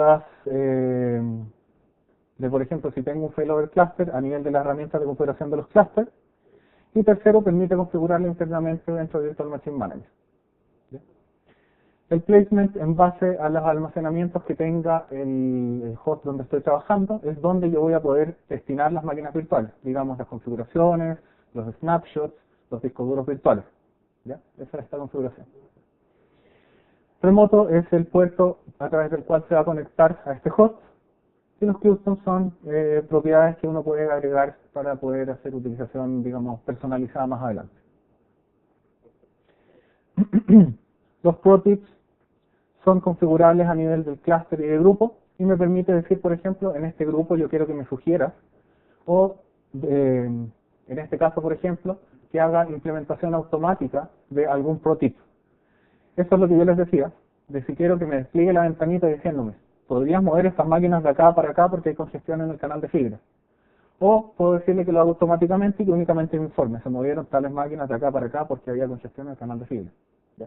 por ejemplo, si tengo un failover cluster, a nivel de las herramientas de configuración de los clusters. Y tercero, permite configurarlo internamente dentro de Virtual Machine Manager, ¿sí? El placement en base a los almacenamientos que tenga el host donde estoy trabajando es donde yo voy a poder destinar las máquinas virtuales, digamos las configuraciones, los snapshots, los discos duros virtuales, ¿ya? Esa es esta configuración. Remoto es el puerto a través del cual se va a conectar a este host, y los customs son propiedades que uno puede agregar para poder hacer utilización, digamos, personalizada más adelante. Los protips son configurables a nivel del clúster y de grupo, y me permite decir, por ejemplo, en este grupo yo quiero que me sugieras, o en este caso, por ejemplo, que haga implementación automática de algún protip. Eso es lo que yo les decía, de si quiero que me despliegue la ventanita diciéndome, podrías mover estas máquinas de acá para acá porque hay congestión en el canal de fibra. O puedo decirle que lo hago automáticamente y que únicamente me informe, se movieron tales máquinas de acá para acá porque había congestión en el canal de fibra. ¿Ya?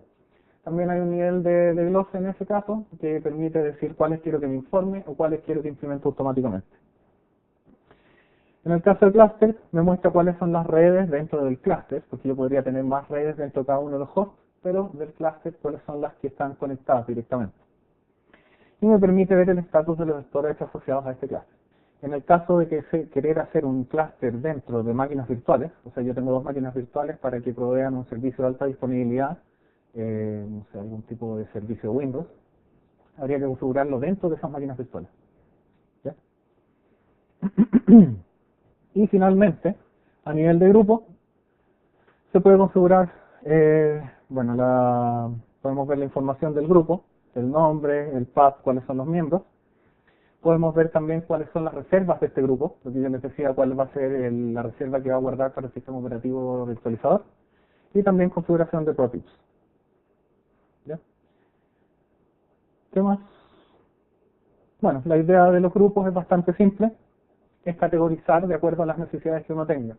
También hay un nivel de glose en ese caso que permite decir cuáles quiero que me informe o cuáles quiero que implemente automáticamente. En el caso del clúster me muestra cuáles son las redes dentro del clúster, porque yo podría tener más redes dentro de cada uno de los hosts, pero del clúster cuáles son las que están conectadas directamente. Y me permite ver el estatus de los storage asociados a este clúster. En el caso de que querer hacer un clúster dentro de máquinas virtuales, o sea, yo tengo dos máquinas virtuales para que provean un servicio de alta disponibilidad, no sé, algún tipo de servicio de Windows, habría que configurarlo dentro de esas máquinas virtuales, ¿ya? Y finalmente, a nivel de grupo, se puede configurar, podemos ver la información del grupo, el nombre, el path, cuáles son los miembros. Podemos ver también cuáles son las reservas de este grupo, lo que yo les decía, cuál va a ser la reserva que va a guardar para el sistema operativo virtualizador. Y también configuración de protips, ¿ya? ¿Qué más? Bueno, la idea de los grupos es bastante simple, es categorizar de acuerdo a las necesidades que uno tenga.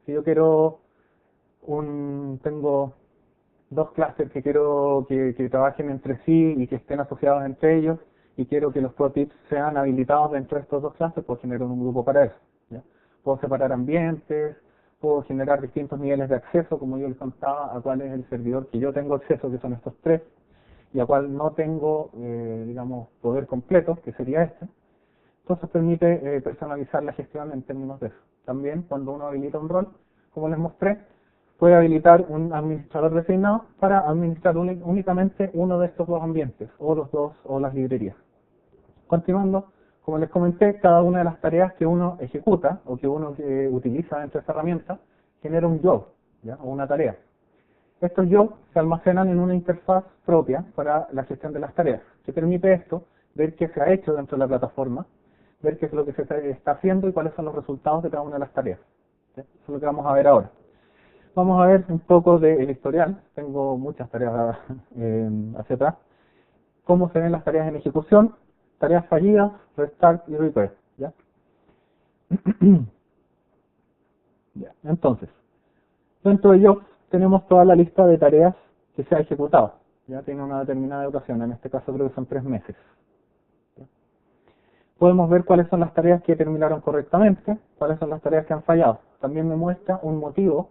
Si yo tengo dos clústeres que quiero que trabajen entre sí y que estén asociados entre ellos, si quiero que los protips sean habilitados dentro de estos dos clases, pues genero un grupo para eso. ¿Ya? Puedo separar ambientes, puedo generar distintos niveles de acceso, como yo les contaba, a cuál es el servidor que yo tengo acceso, que son estos tres, y a cuál no tengo, digamos, poder completo, que sería este. Entonces permite personalizar la gestión en términos de eso. También cuando uno habilita un rol, como les mostré, puede habilitar un administrador designado para administrar únicamente uno de estos dos ambientes, o los dos, o las librerías. Continuando, como les comenté, cada una de las tareas que uno ejecuta, o que uno utiliza dentro de esta herramienta, genera un job, ¿ya? O una tarea. Estos jobs se almacenan en una interfaz propia para la gestión de las tareas, que permite esto, ver qué se ha hecho dentro de la plataforma, ver qué es lo que se está haciendo y cuáles son los resultados de cada una de las tareas. ¿Sí? Eso es lo que vamos a ver ahora. Vamos a ver un poco del historial, tengo muchas tareas hacia atrás, cómo se ven las tareas en ejecución, tareas fallidas, restart y repair. ¿Ya? Ya. Entonces, dentro de Jobs tenemos toda la lista de tareas que se ha ejecutado. Ya tiene una determinada duración, en este caso creo que son 3 meses. ¿Ya? Podemos ver cuáles son las tareas que terminaron correctamente, cuáles son las tareas que han fallado. También me muestra un motivo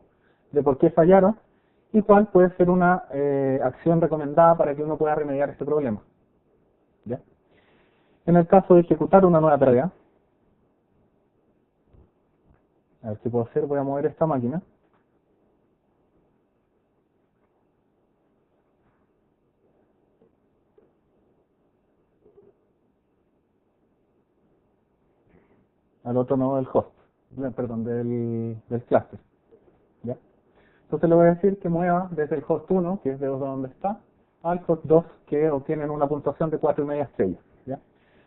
de por qué fallaron y cuál puede ser una acción recomendada para que uno pueda remediar este problema. ¿Ya? En el caso de ejecutar una nueva tarea, a ver qué puedo hacer, voy a mover esta máquina. Al otro nodo del host, perdón, del cluster. ¿Ya? Entonces le voy a decir que mueva desde el host 1, que es de donde está, al host 2, que obtienen una puntuación de 4,5 estrellas. ¿Ya?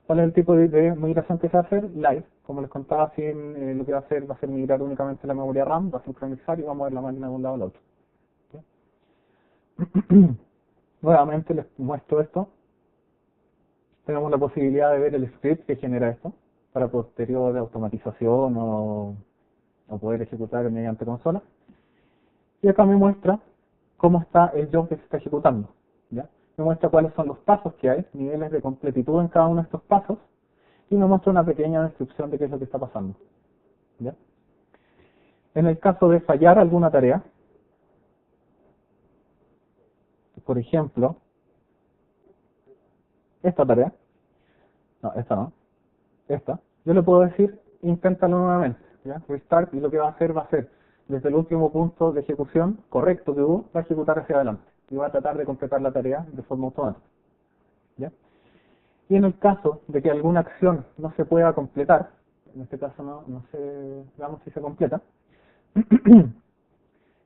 ¿Cuál es el tipo de migración que se va a hacer? Live. Como les contaba, lo que va a ser migrar únicamente la memoria RAM, va a sincronizar y va a mover la máquina de un lado al otro. ¿Ya? Nuevamente les muestro esto. Tenemos la posibilidad de ver el script que genera esto, para posterior automatización o poder ejecutar mediante consola. Y acá me muestra cómo está el job que se está ejecutando. ¿Ya? Me muestra cuáles son los pasos que hay, niveles de completitud en cada uno de estos pasos, y me muestra una pequeña descripción de qué es lo que está pasando. ¿Ya? En el caso de fallar alguna tarea, por ejemplo, esta tarea, no, esta no, esta, yo le puedo decir, inténtalo nuevamente, ¿ya? Restart, y lo que va a hacer, desde el último punto de ejecución correcto que hubo, va a ejecutar hacia adelante, y va a tratar de completar la tarea de forma automática, ¿ya? Y en el caso de que alguna acción no se pueda completar, en este caso no sé, veamos si se completa, en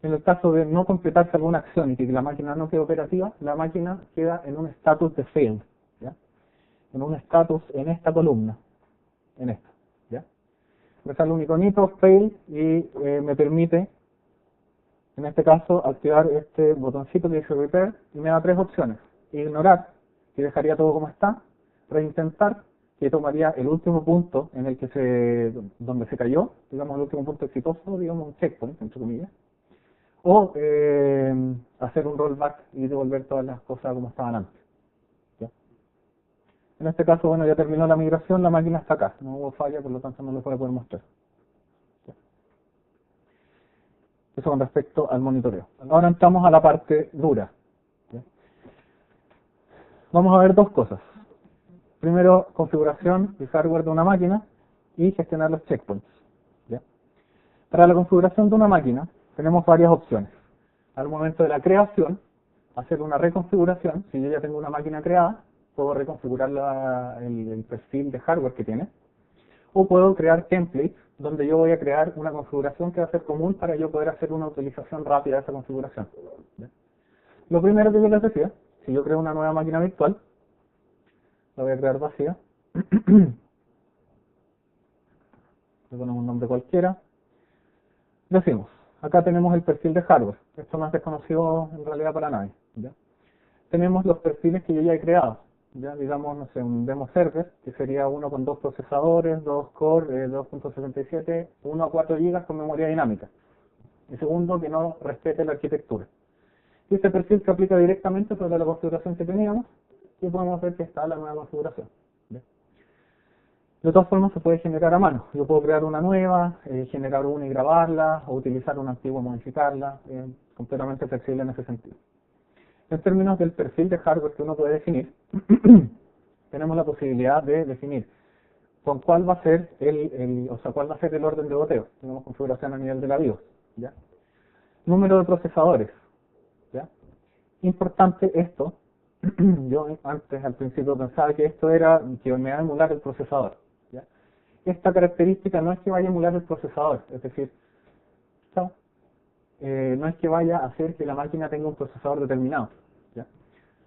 el caso de no completarse alguna acción y que la máquina no quede operativa, la máquina queda en un status de failed, ¿ya? En un status en esta columna, en esta, ¿ya? Me sale un iconito, fail, y me permite, en este caso, activar este botoncito que dice repair, y me da 3 opciones. Ignorar, que dejaría todo como está, reintentar, que tomaría el último punto en el que donde se cayó, digamos el último punto exitoso, digamos un checkpoint, entre comillas, o hacer un rollback y devolver todas las cosas como estaban antes. ¿Ya? En este caso, bueno, ya terminó la migración, la máquina está acá, no hubo falla, por lo tanto no les voy a poder mostrar. ¿Ya? Eso con respecto al monitoreo. Ahora entramos a la parte dura. ¿Ya? Vamos a ver dos cosas. Primero, configuración del hardware de una máquina y gestionar los checkpoints. ¿Ya? Para la configuración de una máquina tenemos varias opciones. Al momento de la creación, hacer una reconfiguración. Si yo ya tengo una máquina creada, puedo reconfigurar el perfil de hardware que tiene. O puedo crear templates donde yo voy a crear una configuración que va a ser común para yo poder hacer una utilización rápida de esa configuración. ¿Ya? Lo primero que yo les decía, si yo creo una nueva máquina virtual, la voy a crear vacía, le ponemos un nombre cualquiera, decimos, acá tenemos el perfil de hardware, esto no es desconocido en realidad para nadie, ¿ya? Tenemos los perfiles que yo ya he creado, ya digamos, no sé, un demo server, que sería uno con 2 procesadores, 2 core, 2.67, 1 a 4 GB con memoria dinámica, y segundo, que no respete la arquitectura. Y este perfil se aplica directamente sobre la configuración que teníamos, y podemos ver que está la nueva configuración. De todas formas se puede generar a mano. Yo puedo crear una nueva, generar una y grabarla, o utilizar una antigua y modificarla, completamente flexible en ese sentido. En términos del perfil de hardware que uno puede definir, tenemos la posibilidad de definir con cuál va a ser cuál va a ser el orden de boteo. Tenemos configuración a nivel de la BIOS, ¿ya? Número de procesadores, ¿ya? Importante esto. Yo antes, al principio, pensaba que esto era que me va a emular el procesador, ¿ya? Esta característica no es que vaya a emular el procesador, es decir, no es que vaya a hacer que la máquina tenga un procesador determinado, ¿ya?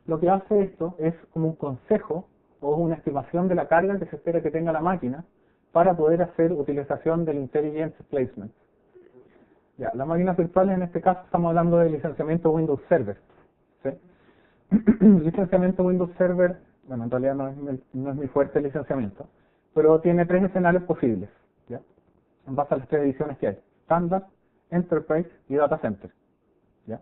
Lo que hace esto es como un consejo o una estimación de la carga que se espera que tenga la máquina para poder hacer utilización del Intelligent Placement. Ya, las máquinas virtuales en este caso estamos hablando de licenciamiento Windows Server, ¿sí? Licenciamiento Windows Server, bueno, en realidad no es muy fuerte el licenciamiento, pero tiene tres escenarios posibles, ¿ya? En base a las tres ediciones que hay: Standard, Enterprise y Data Center, ¿ya?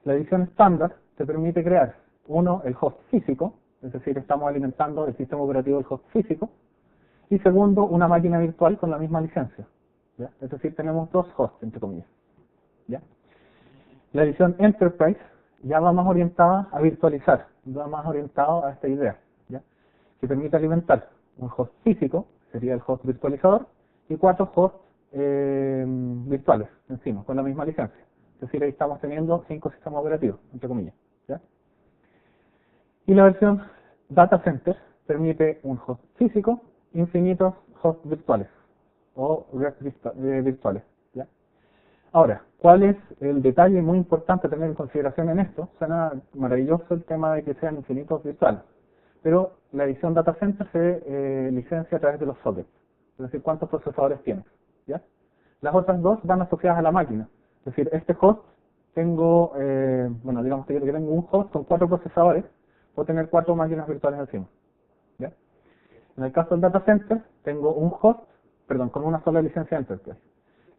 La edición estándar te permite crear, uno, el host físico, es decir, estamos alimentando el sistema operativo del host físico, y segundo, una máquina virtual con la misma licencia, ¿ya? Es decir, tenemos dos hosts, entre comillas, ¿ya? La edición Enterprise ya va más orientada a virtualizar, va más orientado a esta idea, ¿ya? Que permite alimentar un host físico, sería el host virtualizador, y 4 hosts virtuales encima, con la misma licencia. Es decir, ahí estamos teniendo 5 sistemas operativos, entre comillas, ¿ya? Y la versión Data Center permite un host físico, infinitos hosts virtuales, o virtuales, ¿ya? Ahora, ¿cuál es el detalle muy importante a tener en consideración en esto? Suena maravilloso el tema de que sean infinitos virtuales, pero la edición Data Center se licencia a través de los sockets, es decir, cuántos procesadores tienes, ¿ya? Las otras dos van asociadas a la máquina, es decir, este host tengo, digamos que tengo un host con 4 procesadores, puedo tener 4 máquinas virtuales encima, ¿ya? En el caso del Data Center, tengo un host, con una sola licencia Enterprise.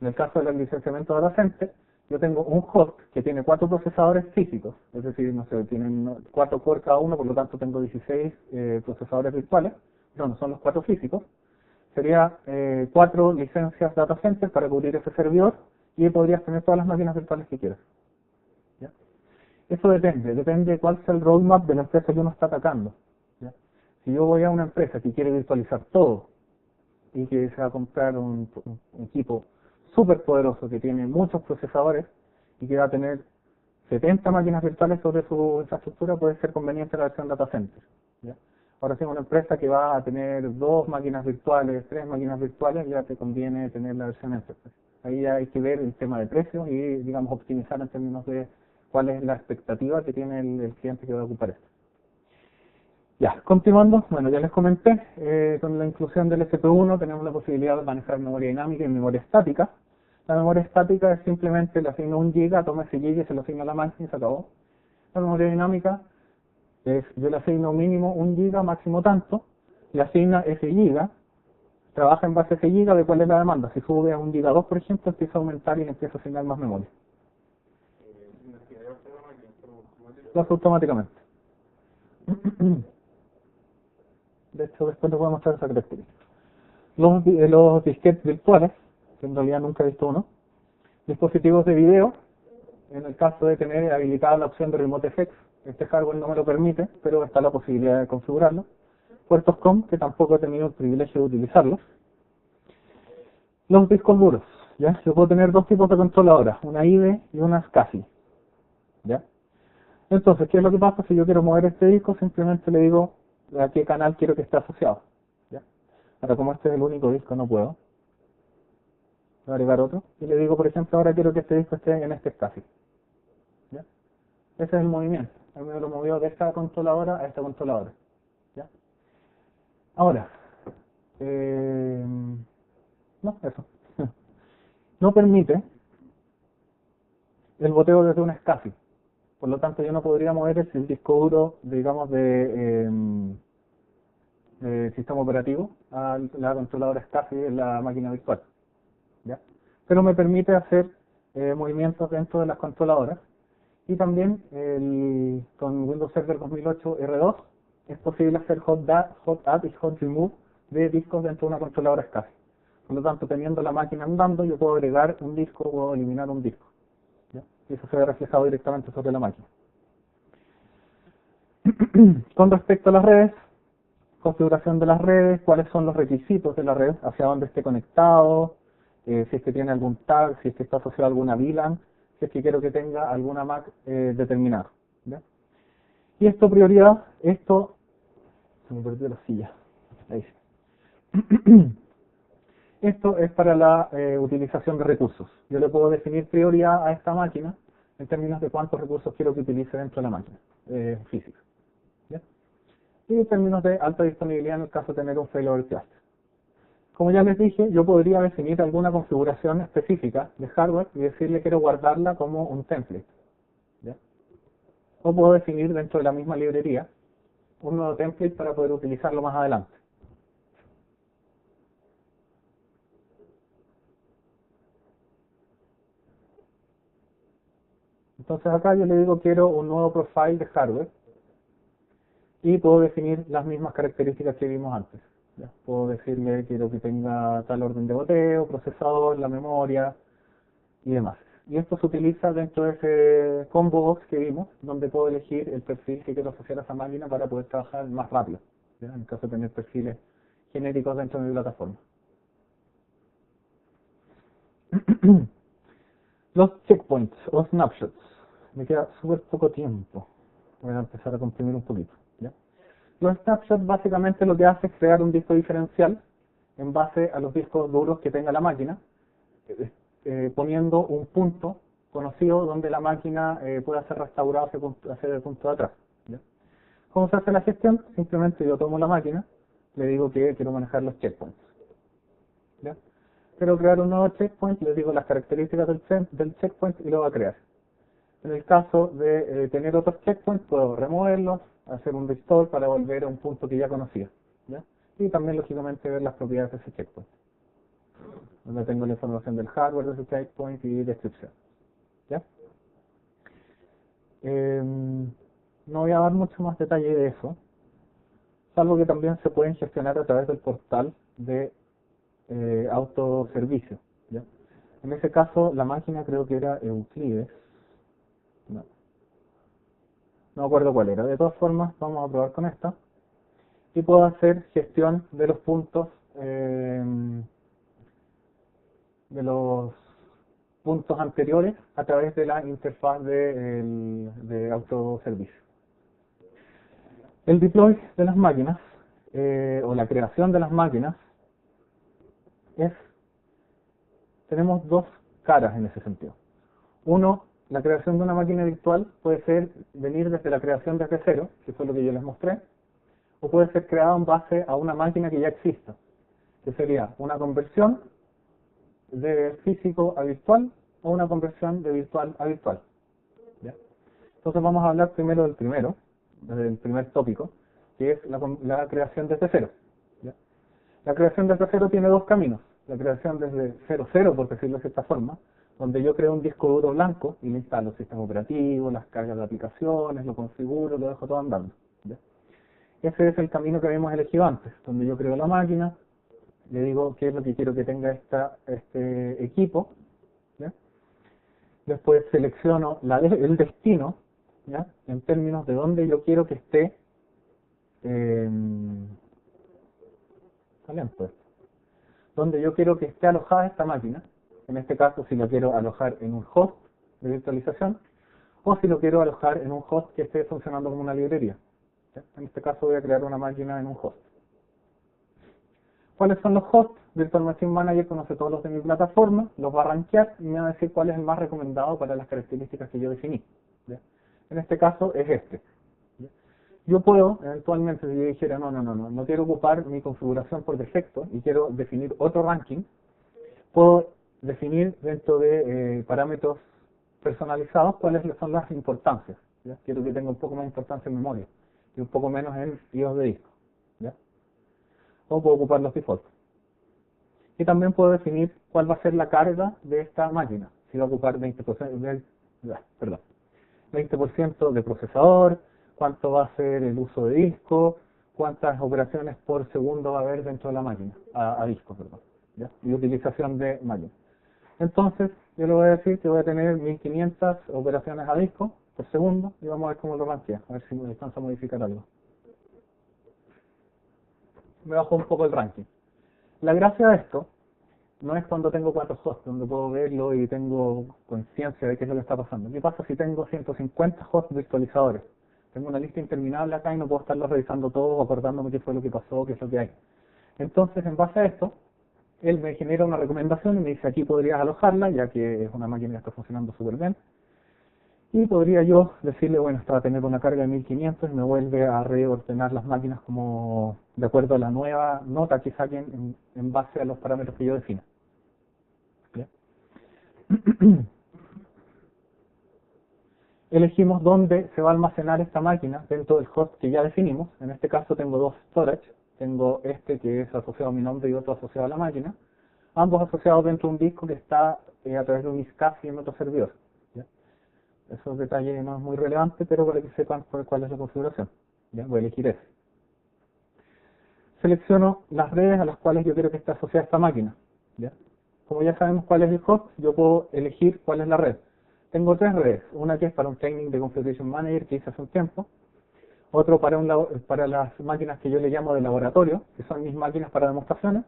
En el caso del licenciamiento Data Center, yo tengo un host que tiene 4 procesadores físicos, es decir, no sé, tienen 4 core cada uno, por lo tanto tengo 16 procesadores virtuales, no son los 4 físicos. Sería 4 licencias Data Center para cubrir ese servidor, y podrías tener todas las máquinas virtuales que quieras, ¿ya? Eso depende de cuál sea el roadmap de la empresa que uno está atacando, ¿ya? Si yo voy a una empresa que quiere virtualizar todo y que se va a comprar un equipo súper poderoso que tiene muchos procesadores y que va a tener 70 máquinas virtuales sobre su infraestructura, puede ser conveniente la versión Data Center, ¿ya? Ahora, si es una empresa que va a tener 2 máquinas virtuales, 3 máquinas virtuales, ya te conviene tener la versión Enterprise. Ahí ya hay que ver el tema de precios y, digamos, optimizar en términos de cuál es la expectativa que tiene el cliente que va a ocupar esto. Ya, continuando, bueno, ya les comenté, con la inclusión del SP1 tenemos la posibilidad de manejar memoria dinámica y memoria estática. La memoria estática es simplemente le asigno 1 GB, toma ese GB y se lo asigna a la máquina y se acabó. La memoria dinámica es, yo le asigno mínimo 1 GB, máximo tanto, le asigna ese GB, trabaja en base a ese GB de cuál es la demanda. Si sube a 1 GB 2, por ejemplo, empieza a aumentar y le empieza a asignar más memoria. Lo hace automáticamente. De hecho, después les voy a mostrar esa característica. Los disquetes virtuales, que en realidad nunca he visto uno. Dispositivos de video, en el caso de tener habilitada la opción de Remote FX, este hardware no me lo permite, pero está la posibilidad de configurarlo. Puertos COM, que tampoco he tenido el privilegio de utilizarlos. Los discos duros, ¿ya? Yo puedo tener 2 tipos de controladoras, una IDE y una SCSI, ¿ya? Entonces, ¿qué es lo que pasa? Si yo quiero mover este disco, simplemente le digo a qué canal quiero que esté asociado, ¿ya? Ahora, como este es el único disco, no puedo. Voy a agregar otro. Y le digo, por ejemplo, ahora quiero que este disco esté en este SCSI, ¿ya? Ese es el movimiento. A mí me lo movió de esta controladora a esta controladora, ¿ya? Ahora, no, eso. No permite el boteo desde un SCSI. Por lo tanto, yo no podría mover el disco duro, digamos, de sistema operativo a la controladora SCSI en la máquina virtual, ¿ya? Pero me permite hacer movimientos dentro de las controladoras. Y también con Windows Server 2008 R2 es posible hacer hot add y hot remove de discos dentro de una controladora SCSI. Por lo tanto, teniendo la máquina andando, yo puedo agregar un disco o puedo eliminar un disco, ¿ya? Y eso se ve reflejado directamente sobre la máquina. Con respecto a las redes, configuración de las redes, cuáles son los requisitos de la red, hacia dónde esté conectado, si es que tiene algún tag, si es que está asociado a alguna VLAN, si es que quiero que tenga alguna MAC determinada, ¿ya? Y esto prioridad, se me perdió la silla, ahí sí. Esto es para la utilización de recursos. Yo le puedo definir prioridad a esta máquina en términos de cuántos recursos quiero que utilice dentro de la máquina física, ¿ya? Y en términos de alta disponibilidad en el caso de tener un failover cluster. Como ya les dije, yo podría definir alguna configuración específica de hardware y decirle quiero guardarla como un template, ¿ya? O puedo definir dentro de la misma librería un nuevo template para poder utilizarlo más adelante. Entonces acá yo le digo quiero un nuevo profile de hardware y puedo definir las mismas características que vimos antes, ¿ya? Puedo decirle quiero que tenga tal orden de boteo, procesador, la memoria y demás. Y esto se utiliza dentro de ese combo box que vimos, donde puedo elegir el perfil que quiero asociar a esa máquina para poder trabajar más rápido, ¿ya? En caso de tener perfiles genéricos dentro de mi plataforma. Los checkpoints o snapshots. Me queda súper poco tiempo. Voy a empezar a comprimir un poquito, ¿ya? Los snapshots básicamente lo que hace es crear un disco diferencial en base a los discos duros que tenga la máquina, poniendo un punto conocido donde la máquina pueda ser restaurada hacia el punto de atrás, ¿ya? ¿Cómo se hace la gestión? Simplemente yo tomo la máquina, le digo que quiero manejar los checkpoints, ¿ya? Quiero crear un nuevo checkpoint, le digo las características del checkpoint y lo va a crear. En el caso de tener otros checkpoints, puedo removerlos, hacer un restore para volver a un punto que ya conocía, ¿ya? Y también, lógicamente, ver las propiedades de ese checkpoint, donde tengo la información del hardware de ese checkpoint y descripción, ¿ya? No voy a dar mucho más detalle de eso, salvo que también se pueden gestionar a través del portal de autoservicio, ¿ya? En ese caso, la máquina creo que era Euclides. No me acuerdo cuál era. De todas formas, vamos a probar con esta. Y puedo hacer gestión de los puntos anteriores a través de la interfaz de autoservicio. El deploy de las máquinas, o la creación de las máquinas, tenemos dos caras en ese sentido. Uno, la creación de una máquina virtual puede ser venir desde la creación desde cero, que fue lo que yo les mostré, o puede ser creada en base a una máquina que ya exista, que sería una conversión de físico a virtual o una conversión de virtual a virtual, ¿ya? Entonces vamos a hablar primero del primer tópico, que es la creación desde cero, ¿ya? La creación desde cero tiene dos caminos. La creación desde cero, por decirlo de cierta forma, donde yo creo un disco duro blanco y le instalo el sistema operativo, las cargas de aplicaciones, lo configuro, lo dejo todo andando, ¿ya? Ese es el camino que habíamos elegido antes, donde yo creo la máquina, le digo qué es lo que quiero que tenga este equipo, ¿ya? Después selecciono el destino, ¿ya? En términos de dónde yo quiero que esté, donde yo quiero que esté alojada esta máquina. En este caso, si lo quiero alojar en un host de virtualización, o si lo quiero alojar en un host que esté funcionando como una librería, ¿ya? En este caso voy a crear una máquina en un host. ¿Cuáles son los hosts? Virtual Machine Manager conoce todos los de mi plataforma, los va a rankear y me va a decir cuál es el más recomendado para las características que yo definí, ¿ya? En este caso es este, ¿ya? Yo puedo, eventualmente, si yo dijera, no quiero ocupar mi configuración por defecto y quiero definir otro ranking, puedo definir dentro de parámetros personalizados cuáles son las importancias, ¿ya? Quiero que tenga un poco más de importancia en memoria y un poco menos en IOS de disco, ¿ya? O puedo ocupar los defaults. Y también puedo definir cuál va a ser la carga de esta máquina, si va a ocupar 20% de procesador, cuánto va a ser el uso de disco, cuántas operaciones por segundo va a haber dentro de la máquina, a disco, perdón, ¿ya? Y utilización de máquina. Entonces, yo le voy a decir que voy a tener 1500 operaciones a disco por segundo y vamos a ver cómo lo plantea, a ver si me alcanza a modificar algo. Me bajo un poco el ranking. La gracia de esto no es cuando tengo 4 hosts donde puedo verlo y tengo conciencia de qué es lo que está pasando. ¿Qué pasa si tengo 150 hosts virtualizadores? Tengo una lista interminable acá y no puedo estarlos revisando todos, acordándome qué fue lo que pasó, qué es lo que hay. Entonces, en base a esto, él me genera una recomendación y me dice aquí podrías alojarla, ya que es una máquina que está funcionando súper bien. Y podría yo decirle, bueno, esta va a tener una carga de 1500 y me vuelve a reordenar las máquinas como de acuerdo a la nueva nota que saquen en base a los parámetros que yo defina. ¿Ya? Elegimos dónde se va a almacenar esta máquina dentro del host que ya definimos. En este caso tengo dos storage. Tengo este que es asociado a mi nombre y otro asociado a la máquina. Ambos asociados dentro de un disco que está a través de un ISCSI en otro servidor. ¿Ya? Esos detalles no es muy relevante, pero para que sepan cuál es la configuración. ¿Ya? Voy a elegir ese. Selecciono las redes a las cuales yo quiero que esté asociada esta máquina. ¿Ya? Como ya sabemos cuál es el host, yo puedo elegir cuál es la red. Tengo 3 redes, una que es para un training de Configuration Manager que hice hace un tiempo, otro para las máquinas que yo le llamo de laboratorio, que son mis máquinas para demostraciones,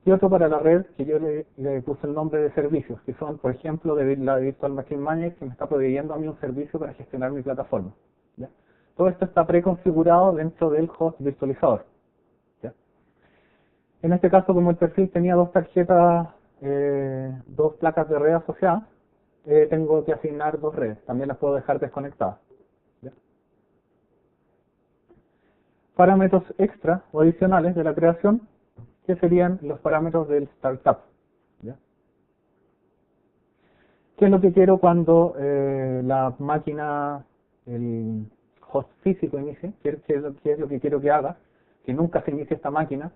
y otro para la red que yo le puse el nombre de servicios, que son, por ejemplo, la Virtual Machine Manager, que me está proveyendo a mí un servicio para gestionar mi plataforma. ¿Ya? Todo esto está preconfigurado dentro del host virtualizador. ¿Ya? En este caso, como el perfil tenía 2 tarjetas, 2 placas de red asociadas, tengo que asignar 2 redes. También las puedo dejar desconectadas. ¿Ya? Parámetros extra o adicionales de la creación, que serían los parámetros del startup. ¿Ya? ¿Qué es lo que quiero cuando la máquina, el host físico inicie? ¿Qué es lo que quiero que haga? Que nunca se inicie esta máquina,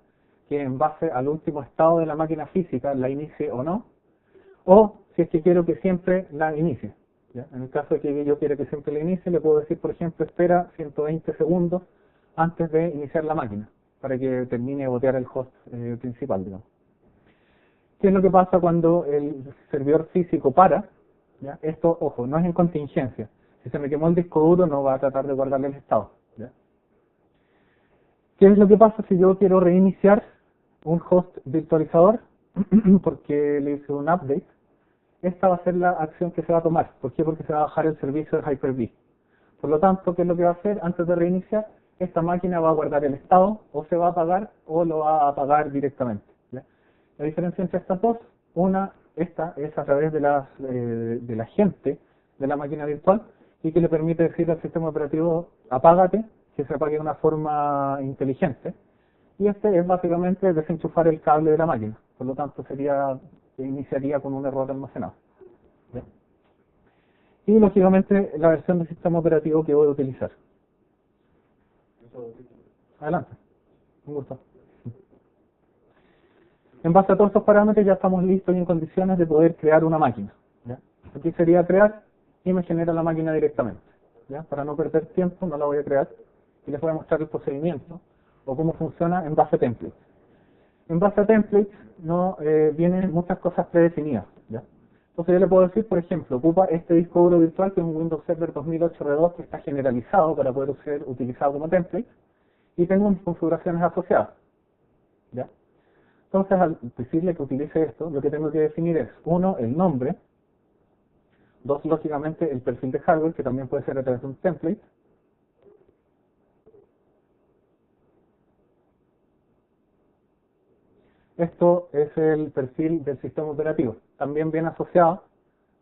que en base al último estado de la máquina física la inicie o no, o si es que quiero que siempre la inicie. ¿Ya? En el caso de que yo quiera que siempre la inicie, le puedo decir, por ejemplo, espera 120 segundos antes de iniciar la máquina, para que termine de botear el host principal, digamos. ¿Qué es lo que pasa cuando el servidor físico para? ¿Ya? Esto, ojo, no es en contingencia. Si se me quemó el disco duro, no va a tratar de guardarle el estado. ¿Ya? ¿Qué es lo que pasa si yo quiero reiniciar un host virtualizador? Porque le hice un update. Esta va a ser la acción que se va a tomar. ¿Por qué? Porque se va a bajar el servicio de Hyper-V. Por lo tanto, ¿qué es lo que va a hacer? Antes de reiniciar, esta máquina va a guardar el estado, o se va a apagar, o lo va a apagar directamente. ¿Ya? La diferencia entre estas dos, esta es a través de la gente de la máquina virtual, y que le permite decir al sistema operativo, apágate, que se apague de una forma inteligente. Y este es básicamente desenchufar el cable de la máquina. Por lo tanto, iniciaría con un error almacenado. ¿Ya? Y lógicamente la versión del sistema operativo que voy a utilizar. Adelante, un gusto. En base a todos estos parámetros ya estamos listos y en condiciones de poder crear una máquina. ¿Ya? Aquí sería crear y me genera la máquina directamente. ¿Ya? Para no perder tiempo no la voy a crear y les voy a mostrar el procedimiento o cómo funciona en base a templates. En base a templates no vienen muchas cosas predefinidas. ¿Ya? Entonces yo le puedo decir, por ejemplo, ocupa este disco duro virtual que es un Windows Server 2008 R2 que está generalizado para poder ser utilizado como template y tengo mis configuraciones asociadas. ¿Ya? Entonces, al decirle que utilice esto, lo que tengo que definir es, 1, el nombre, 2, lógicamente, el perfil de hardware, que también puede ser a través de un template, esto es el perfil del sistema operativo, también viene asociado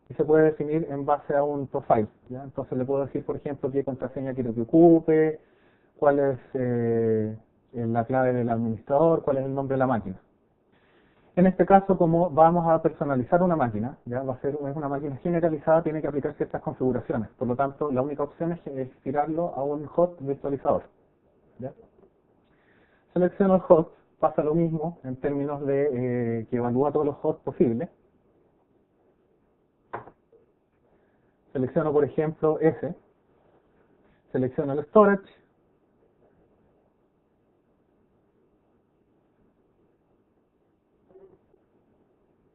y se puede definir en base a un profile. ¿Ya? Entonces le puedo decir, por ejemplo, qué contraseña quiero que ocupe, cuál es la clave del administrador, cuál es el nombre de la máquina. En este caso, como vamos a personalizar una máquina, ya va a ser es una máquina generalizada, tiene que aplicar ciertas configuraciones. Por lo tanto, la única opción es tirarlo a un host virtualizador. ¿Ya? Selecciono el host, pasa lo mismo en términos de que evalúa todos los hosts posibles. Selecciono, por ejemplo, ese. Selecciono el storage.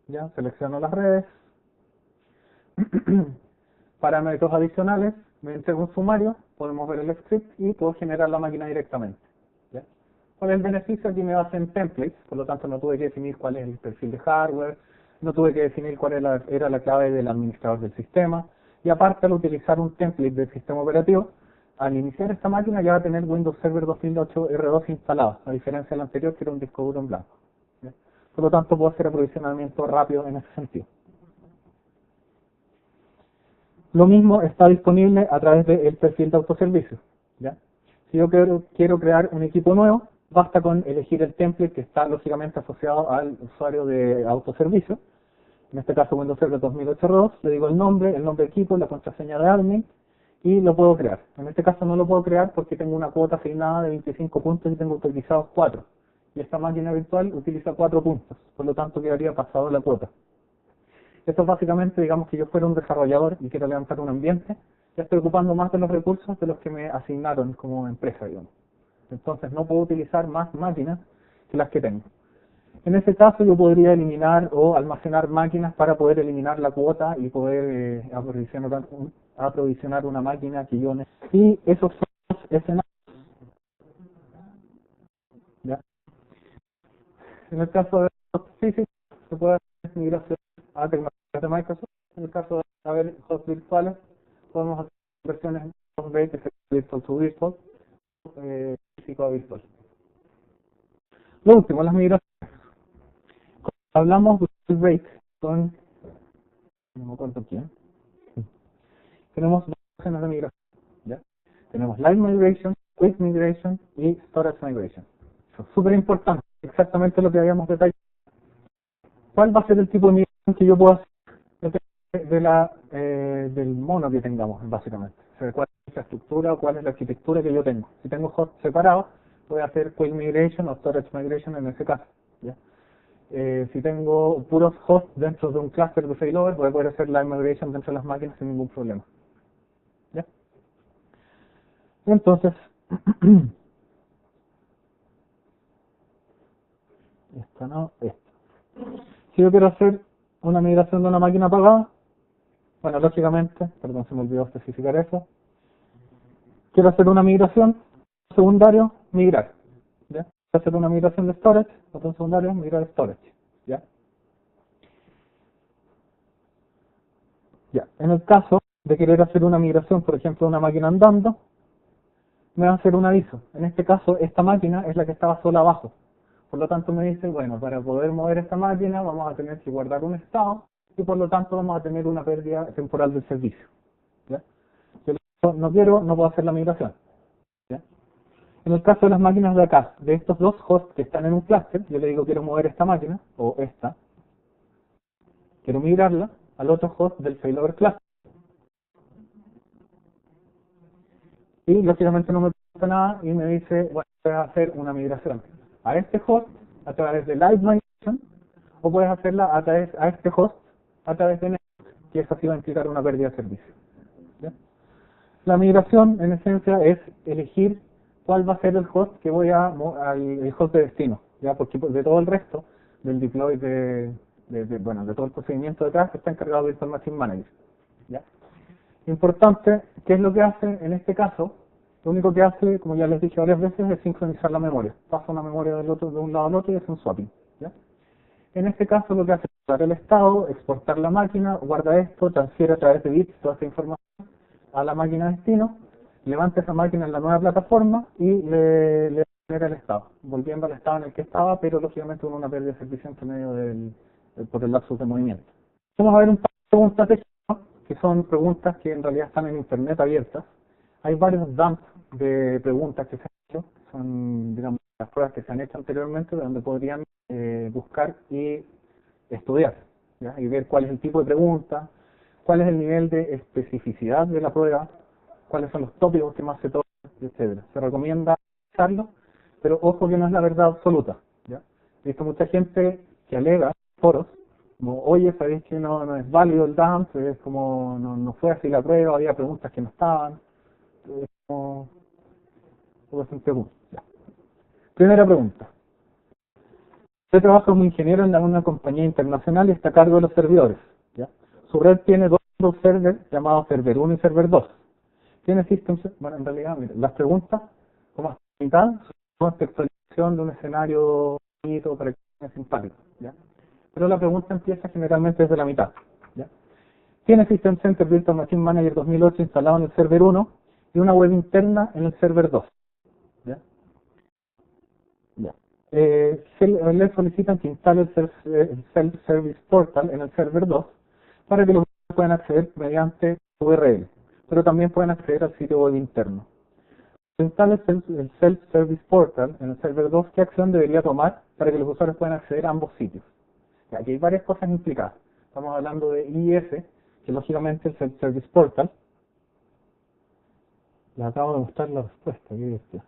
ya selecciono las redes, parámetros adicionales, me entrega un sumario, podemos ver el script y puedo generar la máquina directamente. ¿Ya? ¿Cuál es el beneficio? Aquí me basa en templates, por lo tanto no tuve que definir cuál es el perfil de hardware, no tuve que definir cuál era la clave del administrador del sistema, y aparte al utilizar un template del sistema operativo, al iniciar esta máquina ya va a tener Windows Server 2008 R2 instalado, a diferencia del anterior que era un disco duro en blanco. ¿Ya? Por lo tanto puedo hacer aprovisionamiento rápido en ese sentido. Lo mismo está disponible a través del perfil de autoservicio. ¿Ya? Si yo quiero crear un equipo nuevo, basta con elegir el template que está lógicamente asociado al usuario de autoservicio. En este caso Windows Server 2008 R2, le digo el nombre de equipo, la contraseña de admin y lo puedo crear. En este caso no lo puedo crear porque tengo una cuota asignada de 25 puntos y tengo utilizados 4. Y esta máquina virtual utiliza 4 puntos, por lo tanto quedaría pasado la cuota. Esto es básicamente, digamos que yo fuera un desarrollador y quiero levantar un ambiente, ya estoy ocupando más de los recursos de los que me asignaron como empresa, digamos. Entonces no puedo utilizar más máquinas que las que tengo. En ese caso yo podría eliminar o almacenar máquinas para poder eliminar la cuota y poder aprovisionar una máquina que yo necesito. Y esos son los escenarios. ¿Ya? En el caso de los físicos se puede hacer migración a tecnologías de Microsoft. En el caso de haber hosts virtuales, podemos hacer versiones host-based, que es virtual to virtual, físico a virtual. Lo último, las migraciones. Hablamos de break con, no me acuerdo quién, tenemos dos opciones de migración. ¿Ya? Tenemos Live Migration, Quick Migration y Storage Migration. Eso es súper importante, exactamente lo que habíamos detallado. ¿Cuál va a ser el tipo de migración que yo puedo hacer? Del mono que tengamos, básicamente. O sea, cuál es la estructura o cuál es la arquitectura que yo tengo. Si tengo hosts separados, voy a hacer Quick Migration o Storage Migration en ese caso. ¿Ya? Si tengo puros hosts dentro de un cluster de failover, voy a poder hacer Live Migration dentro de las máquinas sin ningún problema. ¿Ya? Entonces, esta no, esta. Si yo quiero hacer una migración de una máquina apagada, bueno, lógicamente, perdón, se me olvidó especificar eso. Quiero hacer una migración, secundario, migrar. ¿Ya? Quiero hacer una migración de storage, botón secundario, migrar storage. ¿Ya? Ya. En el caso de querer hacer una migración, por ejemplo, de una máquina andando, me va a hacer un aviso. En este caso, esta máquina es la que estaba sola abajo. Por lo tanto, me dice, bueno, para poder mover esta máquina vamos a tener que guardar un estado y por lo tanto vamos a tener una pérdida temporal del servicio. ¿Ya? Si yo no quiero, no puedo hacer la migración. ¿Ya? En el caso de las máquinas de acá, de estos dos hosts que están en un cluster, yo le digo quiero mover esta máquina, o esta, quiero migrarla al otro host del failover cluster. Y lógicamente no me pregunta nada y me dice, bueno, puedes hacer una migración a este host a través de Live Migration o puedes hacerla a este host a través de Network, que eso sí va a implicar una pérdida de servicio. ¿Ya? La migración en esencia es elegir cuál va a ser el host que voy el host de destino, ya porque de todo el resto del deploy bueno, de todo el procedimiento detrás está encargado Virtual Machine Manager. ¿Ya? Importante, ¿qué es lo que hace en este caso? Lo único que hace, como ya les dije varias veces, es sincronizar la memoria. Pasa una memoria de un lado al otro y hace un swapping. ¿Ya? En este caso lo que hace es dar el estado, exportar la máquina, guarda esto, transfiere a través de bits toda esta información a la máquina destino, levanta esa máquina en la nueva plataforma y le genera el estado, volviendo al estado en el que estaba, pero lógicamente con una pérdida de servicio entre medio por el lapso de movimiento. Vamos a ver un par de preguntas de hecho, que son preguntas que en realidad están en internet abiertas. Hay varios dumps de preguntas que se han hecho, son digamos las pruebas que se han hecho anteriormente, donde podrían buscar y estudiar, ¿ya? Y ver cuál es el tipo de pregunta, cuál es el nivel de especificidad de la prueba, cuáles son los tópicos que más se tocan, etcétera. Se recomienda usarlo, pero ojo que no es la verdad absoluta. ¿Ya? He visto mucha gente que alega en foros, como, oye, sabéis que no es válido el dump, es como no fue así la prueba, había preguntas que no estaban. Como, ya. Primera pregunta. Usted trabaja como ingeniero en una compañía internacional y está a cargo de los servidores. ¿Ya? Su red tiene dos servers llamados Server 1 y Server 2. Tiene System, bueno, en realidad, miren, las preguntas, como hasta la mitad, son una contextualización de un escenario bonito para que sea simpático. ¿Ya? Pero la pregunta empieza generalmente desde la mitad. ¿Ya? Tiene System Center Virtual Machine Manager 2008 instalado en el Server 1 y una web interna en el Server 2. ¿Ya? Ya. Le solicitan que instale el Self-Service Portal en el Server 2 para que los usuarios puedan acceder mediante URL, pero también pueden acceder al sitio web interno. Si instala el Self-Service Portal en el Server 2, ¿qué acción debería tomar para que los usuarios puedan acceder a ambos sitios? Y aquí hay varias cosas implicadas. Estamos hablando de IIS, que lógicamente el Self-Service Portal. Les acabo de mostrar la respuesta. Aquí está.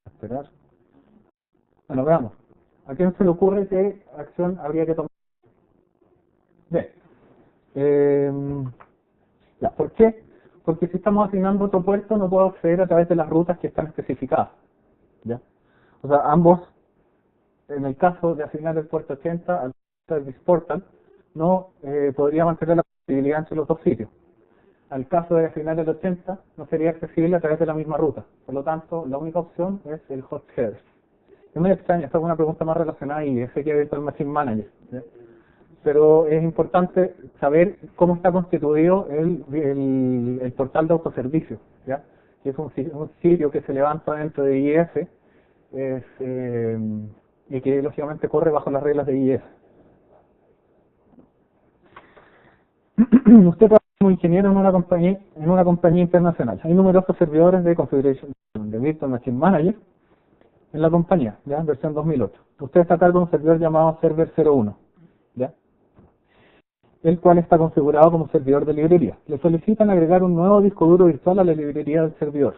Esperar. Bueno, veamos. ¿A quién se le ocurre qué acción habría que tomar? Bien. Ya, ¿por qué? Porque si estamos asignando otro puerto no puedo acceder a través de las rutas que están especificadas. ¿Ya? O sea, ambos, en el caso de asignar el puerto 80 al Service Portal, no podría mantener la compatibilidad entre los dos sitios. Al caso de asignar el 80, no sería accesible a través de la misma ruta. Por lo tanto, la única opción es el host header. Es muy extraño, esta es una pregunta más relacionada y sé que es Virtual Machine Manager. ¿Sí? Pero es importante saber cómo está constituido el portal de autoservicio, ¿ya? Que es un sitio que se levanta dentro de IIS y que lógicamente corre bajo las reglas de IIS. Usted trabaja como ingeniero en una compañía internacional. Hay numerosos servidores de configuration de Virtual Machine Manager en la compañía, ¿ya? En versión 2008. Usted está a cargo de un servidor llamado Server 01, ¿ya? El cual está configurado como servidor de librería. Le solicitan agregar un nuevo disco duro virtual a la librería del servidor.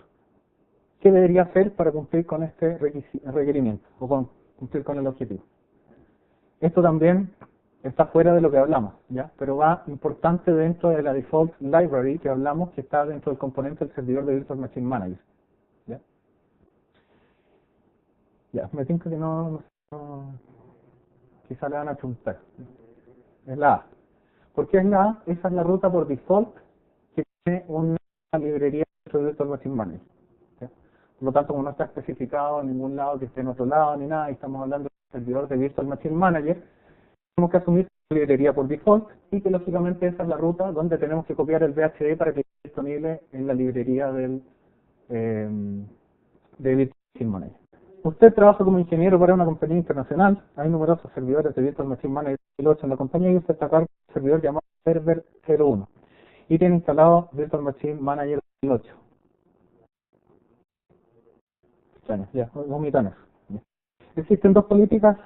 ¿Qué debería hacer para cumplir con este requerimiento o cumplir con el objetivo? Esto también está fuera de lo que hablamos, ¿ya? Pero va importante dentro de la default library que hablamos, que está dentro del componente del servidor de Virtual Machine Manager. ¿Ya? Ya, me tinca que quizá le van a chuntar. Es la A. ¿Por qué es la A? Esa es la ruta por default que tiene una librería dentro de Virtual Machine Manager. ¿Ya? Por lo tanto, como no está especificado en ningún lado que esté en otro lado ni nada, y estamos hablando del servidor de Virtual Machine Manager, tenemos que asumir la librería por default y que lógicamente esa es la ruta donde tenemos que copiar el VHD para que esté disponible en la librería de Virtual Machine Manager. Usted trabaja como ingeniero para una compañía internacional, hay numerosos servidores de Virtual Machine Manager 2008 en la compañía y usted está a cargo de un servidor llamado Server 01 y tiene instalado Virtual Machine Manager 2008. Ya, vomitan eso. Existen dos políticas,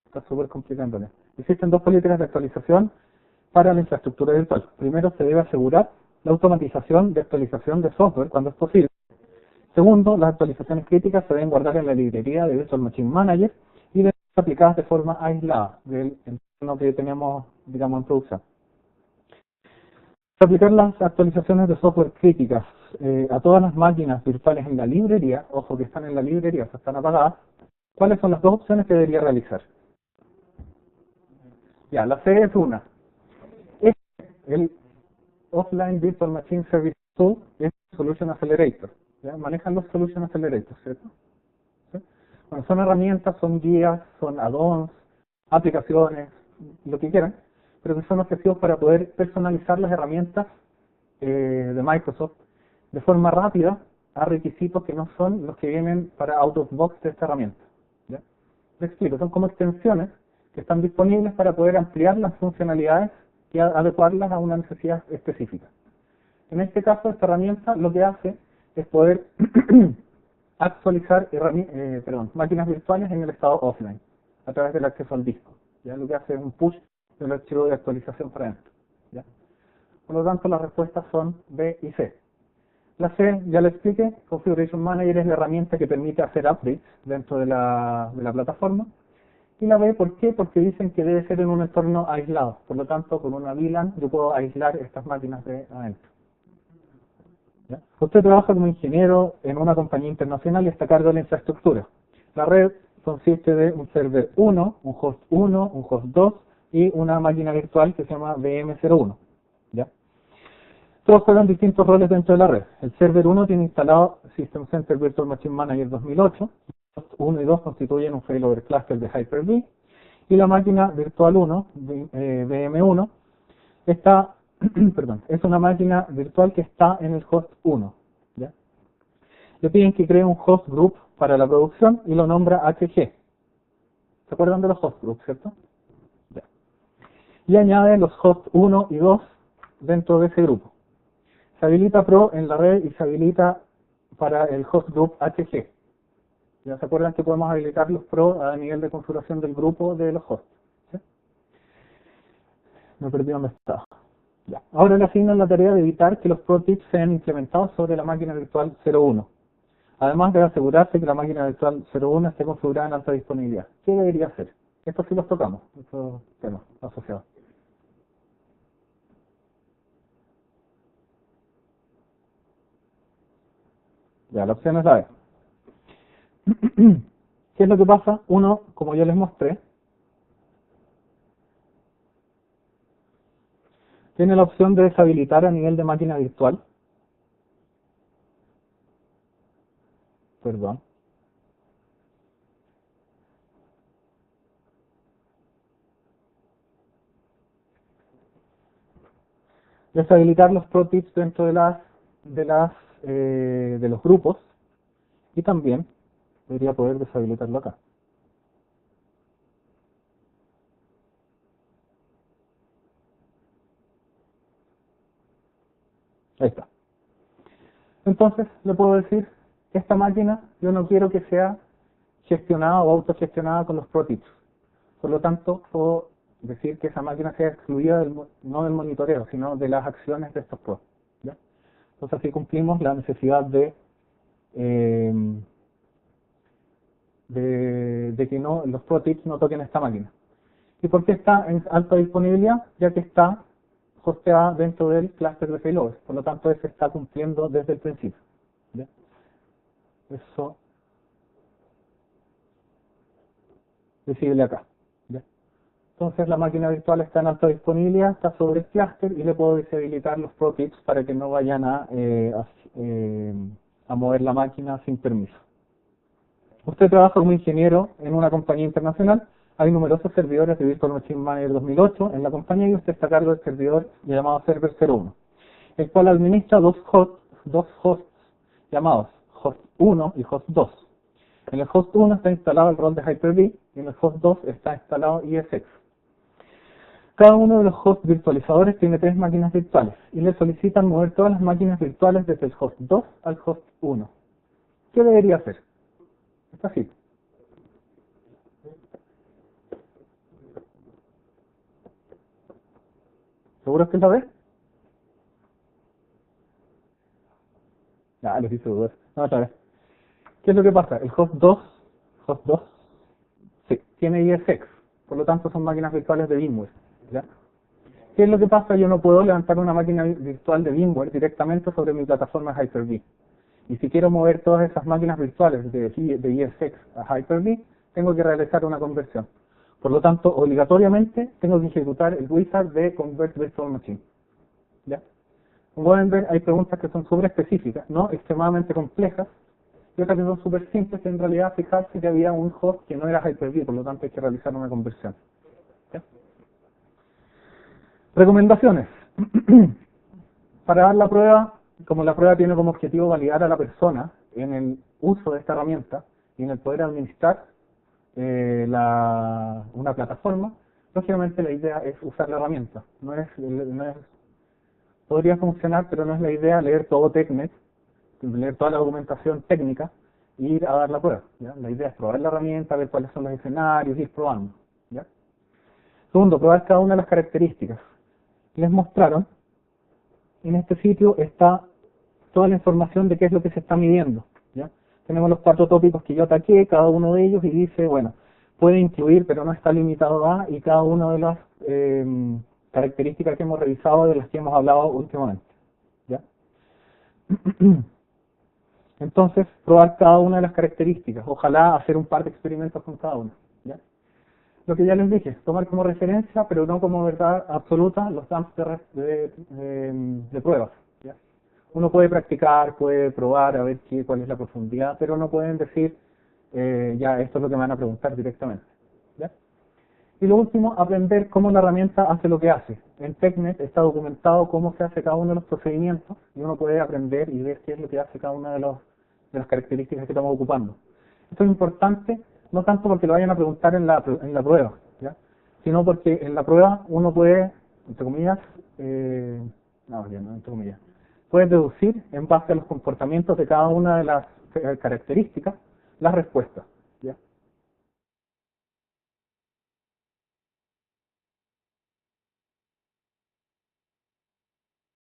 está súper complicándole. Existen dos políticas de actualización para la infraestructura virtual. Primero, se debe asegurar la automatización de actualización de software cuando es posible. Segundo, las actualizaciones críticas se deben guardar en la librería de Virtual Machine Manager y deben ser aplicadas de forma aislada del entorno que tenemos, digamos, en producción. Para aplicar las actualizaciones de software críticas a todas las máquinas virtuales en la librería, ojo que están en la librería, o sea, están apagadas, ¿cuáles son las dos opciones que debería realizar? Ya, la C es una. El Offline Virtual Machine Service Tool es Solution Accelerator. ¿Ya? Manejan los Solution Accelerators, ¿cierto? ¿Sí? Bueno, son herramientas, son guías, son add-ons, aplicaciones, lo que quieran, pero que son ofrecidos para poder personalizar las herramientas de Microsoft de forma rápida a requisitos que no son los que vienen para out of box de esta herramienta. ¿Ya? Les explico, son como extensiones que están disponibles para poder ampliar las funcionalidades y adecuarlas a una necesidad específica. En este caso, esta herramienta lo que hace es poder actualizar máquinas virtuales en el estado offline a través del acceso al disco. ¿Ya? Lo que hace es un push del archivo de actualización para adentro. ¿Ya? Por lo tanto, las respuestas son B y C. La C, ya le expliqué, Configuration Manager es la herramienta que permite hacer updates dentro de la plataforma. Y la B, ¿por qué? Porque dicen que debe ser en un entorno aislado. Por lo tanto, con una VLAN yo puedo aislar estas máquinas de adentro. ¿Ya? Usted trabaja como ingeniero en una compañía internacional y está a cargo de la infraestructura. La red consiste de un server 1, un host 1, un host 2 y una máquina virtual que se llama VM01. ¿Ya? Todos juegan distintos roles dentro de la red. El server 1 tiene instalado System Center Virtual Machine Manager 2008. Host 1 y 2 constituyen un failover cluster de Hyper-V. Y la máquina virtual 1, VM1, está, perdón, es una máquina virtual que está en el host 1. ¿Ya? Le piden que cree un host group para la producción y lo nombra HG. ¿Se acuerdan de los host groups, cierto? Ya. Y añade los host 1 y 2 dentro de ese grupo. Se habilita Pro en la red y se habilita para el host group HG. ¿Ya se acuerdan que podemos habilitar los Pro a nivel de configuración del grupo de los hosts? ¿Sí? Me perdí dónde estaba. Ya. Ahora le asignan la tarea de evitar que los Pro tips sean implementados sobre la máquina virtual 01. Además debe asegurarse que la máquina virtual 01 esté configurada en alta disponibilidad. ¿Qué debería hacer? Esto sí los tocamos, estos temas asociados. Ya, la opción es la B. ¿Qué es lo que pasa? Uno, como yo les mostré, tiene la opción de deshabilitar a nivel de máquina virtual. Perdón. Deshabilitar los pro tips dentro de los grupos y también debería poder deshabilitarlo acá. Ahí está. Entonces le puedo decir, esta máquina yo no quiero que sea gestionada o autogestionada con los pro tips. Por lo tanto, puedo decir que esa máquina sea excluida no del monitoreo, sino de las acciones de estos pros. ¿Ya? Entonces así cumplimos la necesidad de que los pro tips no toquen esta máquina. ¿Y por qué está en alta disponibilidad? Ya que está hosteada dentro del clúster de failover. Por lo tanto, ese está cumpliendo desde el principio. ¿Ya? Eso visible acá. ¿Ya? Entonces la máquina virtual está en alta disponibilidad, está sobre el clúster y le puedo deshabilitar los pro tips para que no vayan a mover la máquina sin permiso. Usted trabaja como ingeniero en una compañía internacional. Hay numerosos servidores de Virtual Machine Manager 2008 en la compañía y usted está a cargo del servidor llamado Server 01, el cual administra dos hosts llamados Host 1 y Host 2. En el Host 1 está instalado el rol de Hyper-V y en el Host 2 está instalado ESX. Cada uno de los hosts virtualizadores tiene 3 máquinas virtuales y le solicitan mover todas las máquinas virtuales desde el Host 2 al Host 1. ¿Qué debería hacer? Está así. ¿Seguro que es la B? Ah, lo hice dudar. No, otra vez. ¿Qué es lo que pasa? El host 2, sí, tiene ESX, por lo tanto son máquinas virtuales de VMware. ¿Ya? ¿Qué es lo que pasa? Yo no puedo levantar una máquina virtual de VMware directamente sobre mi plataforma Hyper-V. Y si quiero mover todas esas máquinas virtuales de ESX a Hyper-V, tengo que realizar una conversión. Por lo tanto, obligatoriamente tengo que ejecutar el wizard de Convert Virtual Machine. ¿Ya? Como pueden ver, hay preguntas que son súper específicas, no extremadamente complejas, y otras que son súper simples, que en realidad fijarse que había un host que no era Hyper-V, por lo tanto hay que realizar una conversión. ¿Ya? Recomendaciones. Para dar la prueba, como la prueba tiene como objetivo validar a la persona en el uso de esta herramienta y en el poder administrar una plataforma, lógicamente la idea es usar la herramienta. Podría funcionar, pero no es la idea leer todo TechNet, leer toda la documentación técnica e ir a dar la prueba. ¿Ya? La idea es probar la herramienta, ver cuáles son los escenarios, ir probando. ¿Ya? Segundo, probar cada una de las características. Les mostraron, en este sitio está toda la información de qué es lo que se está midiendo. ¿Ya? Tenemos los 4 tópicos que yo ataqué, cada uno de ellos, y dice, bueno, puede incluir, pero no está limitado a, y cada una de las características que hemos revisado, de las que hemos hablado últimamente. ¿Ya? Entonces, probar cada una de las características, ojalá hacer un par de experimentos con cada una. ¿Ya? Lo que ya les dije, tomar como referencia, pero no como verdad absoluta, los dumps de pruebas. ¿Ya? Uno puede practicar, puede probar a ver cuál es la profundidad, pero no pueden decir, ya esto es lo que me van a preguntar directamente. ¿Ya? Y lo último, aprender cómo la herramienta hace lo que hace. En TechNet está documentado cómo se hace cada uno de los procedimientos y uno puede aprender y ver qué es lo que hace cada una de las características que estamos ocupando. Esto es importante, no tanto porque lo vayan a preguntar en la prueba, ¿ya? Sino porque en la prueba uno puede, entre comillas, entre comillas, puede deducir en base a los comportamientos de cada una de las características las respuestas.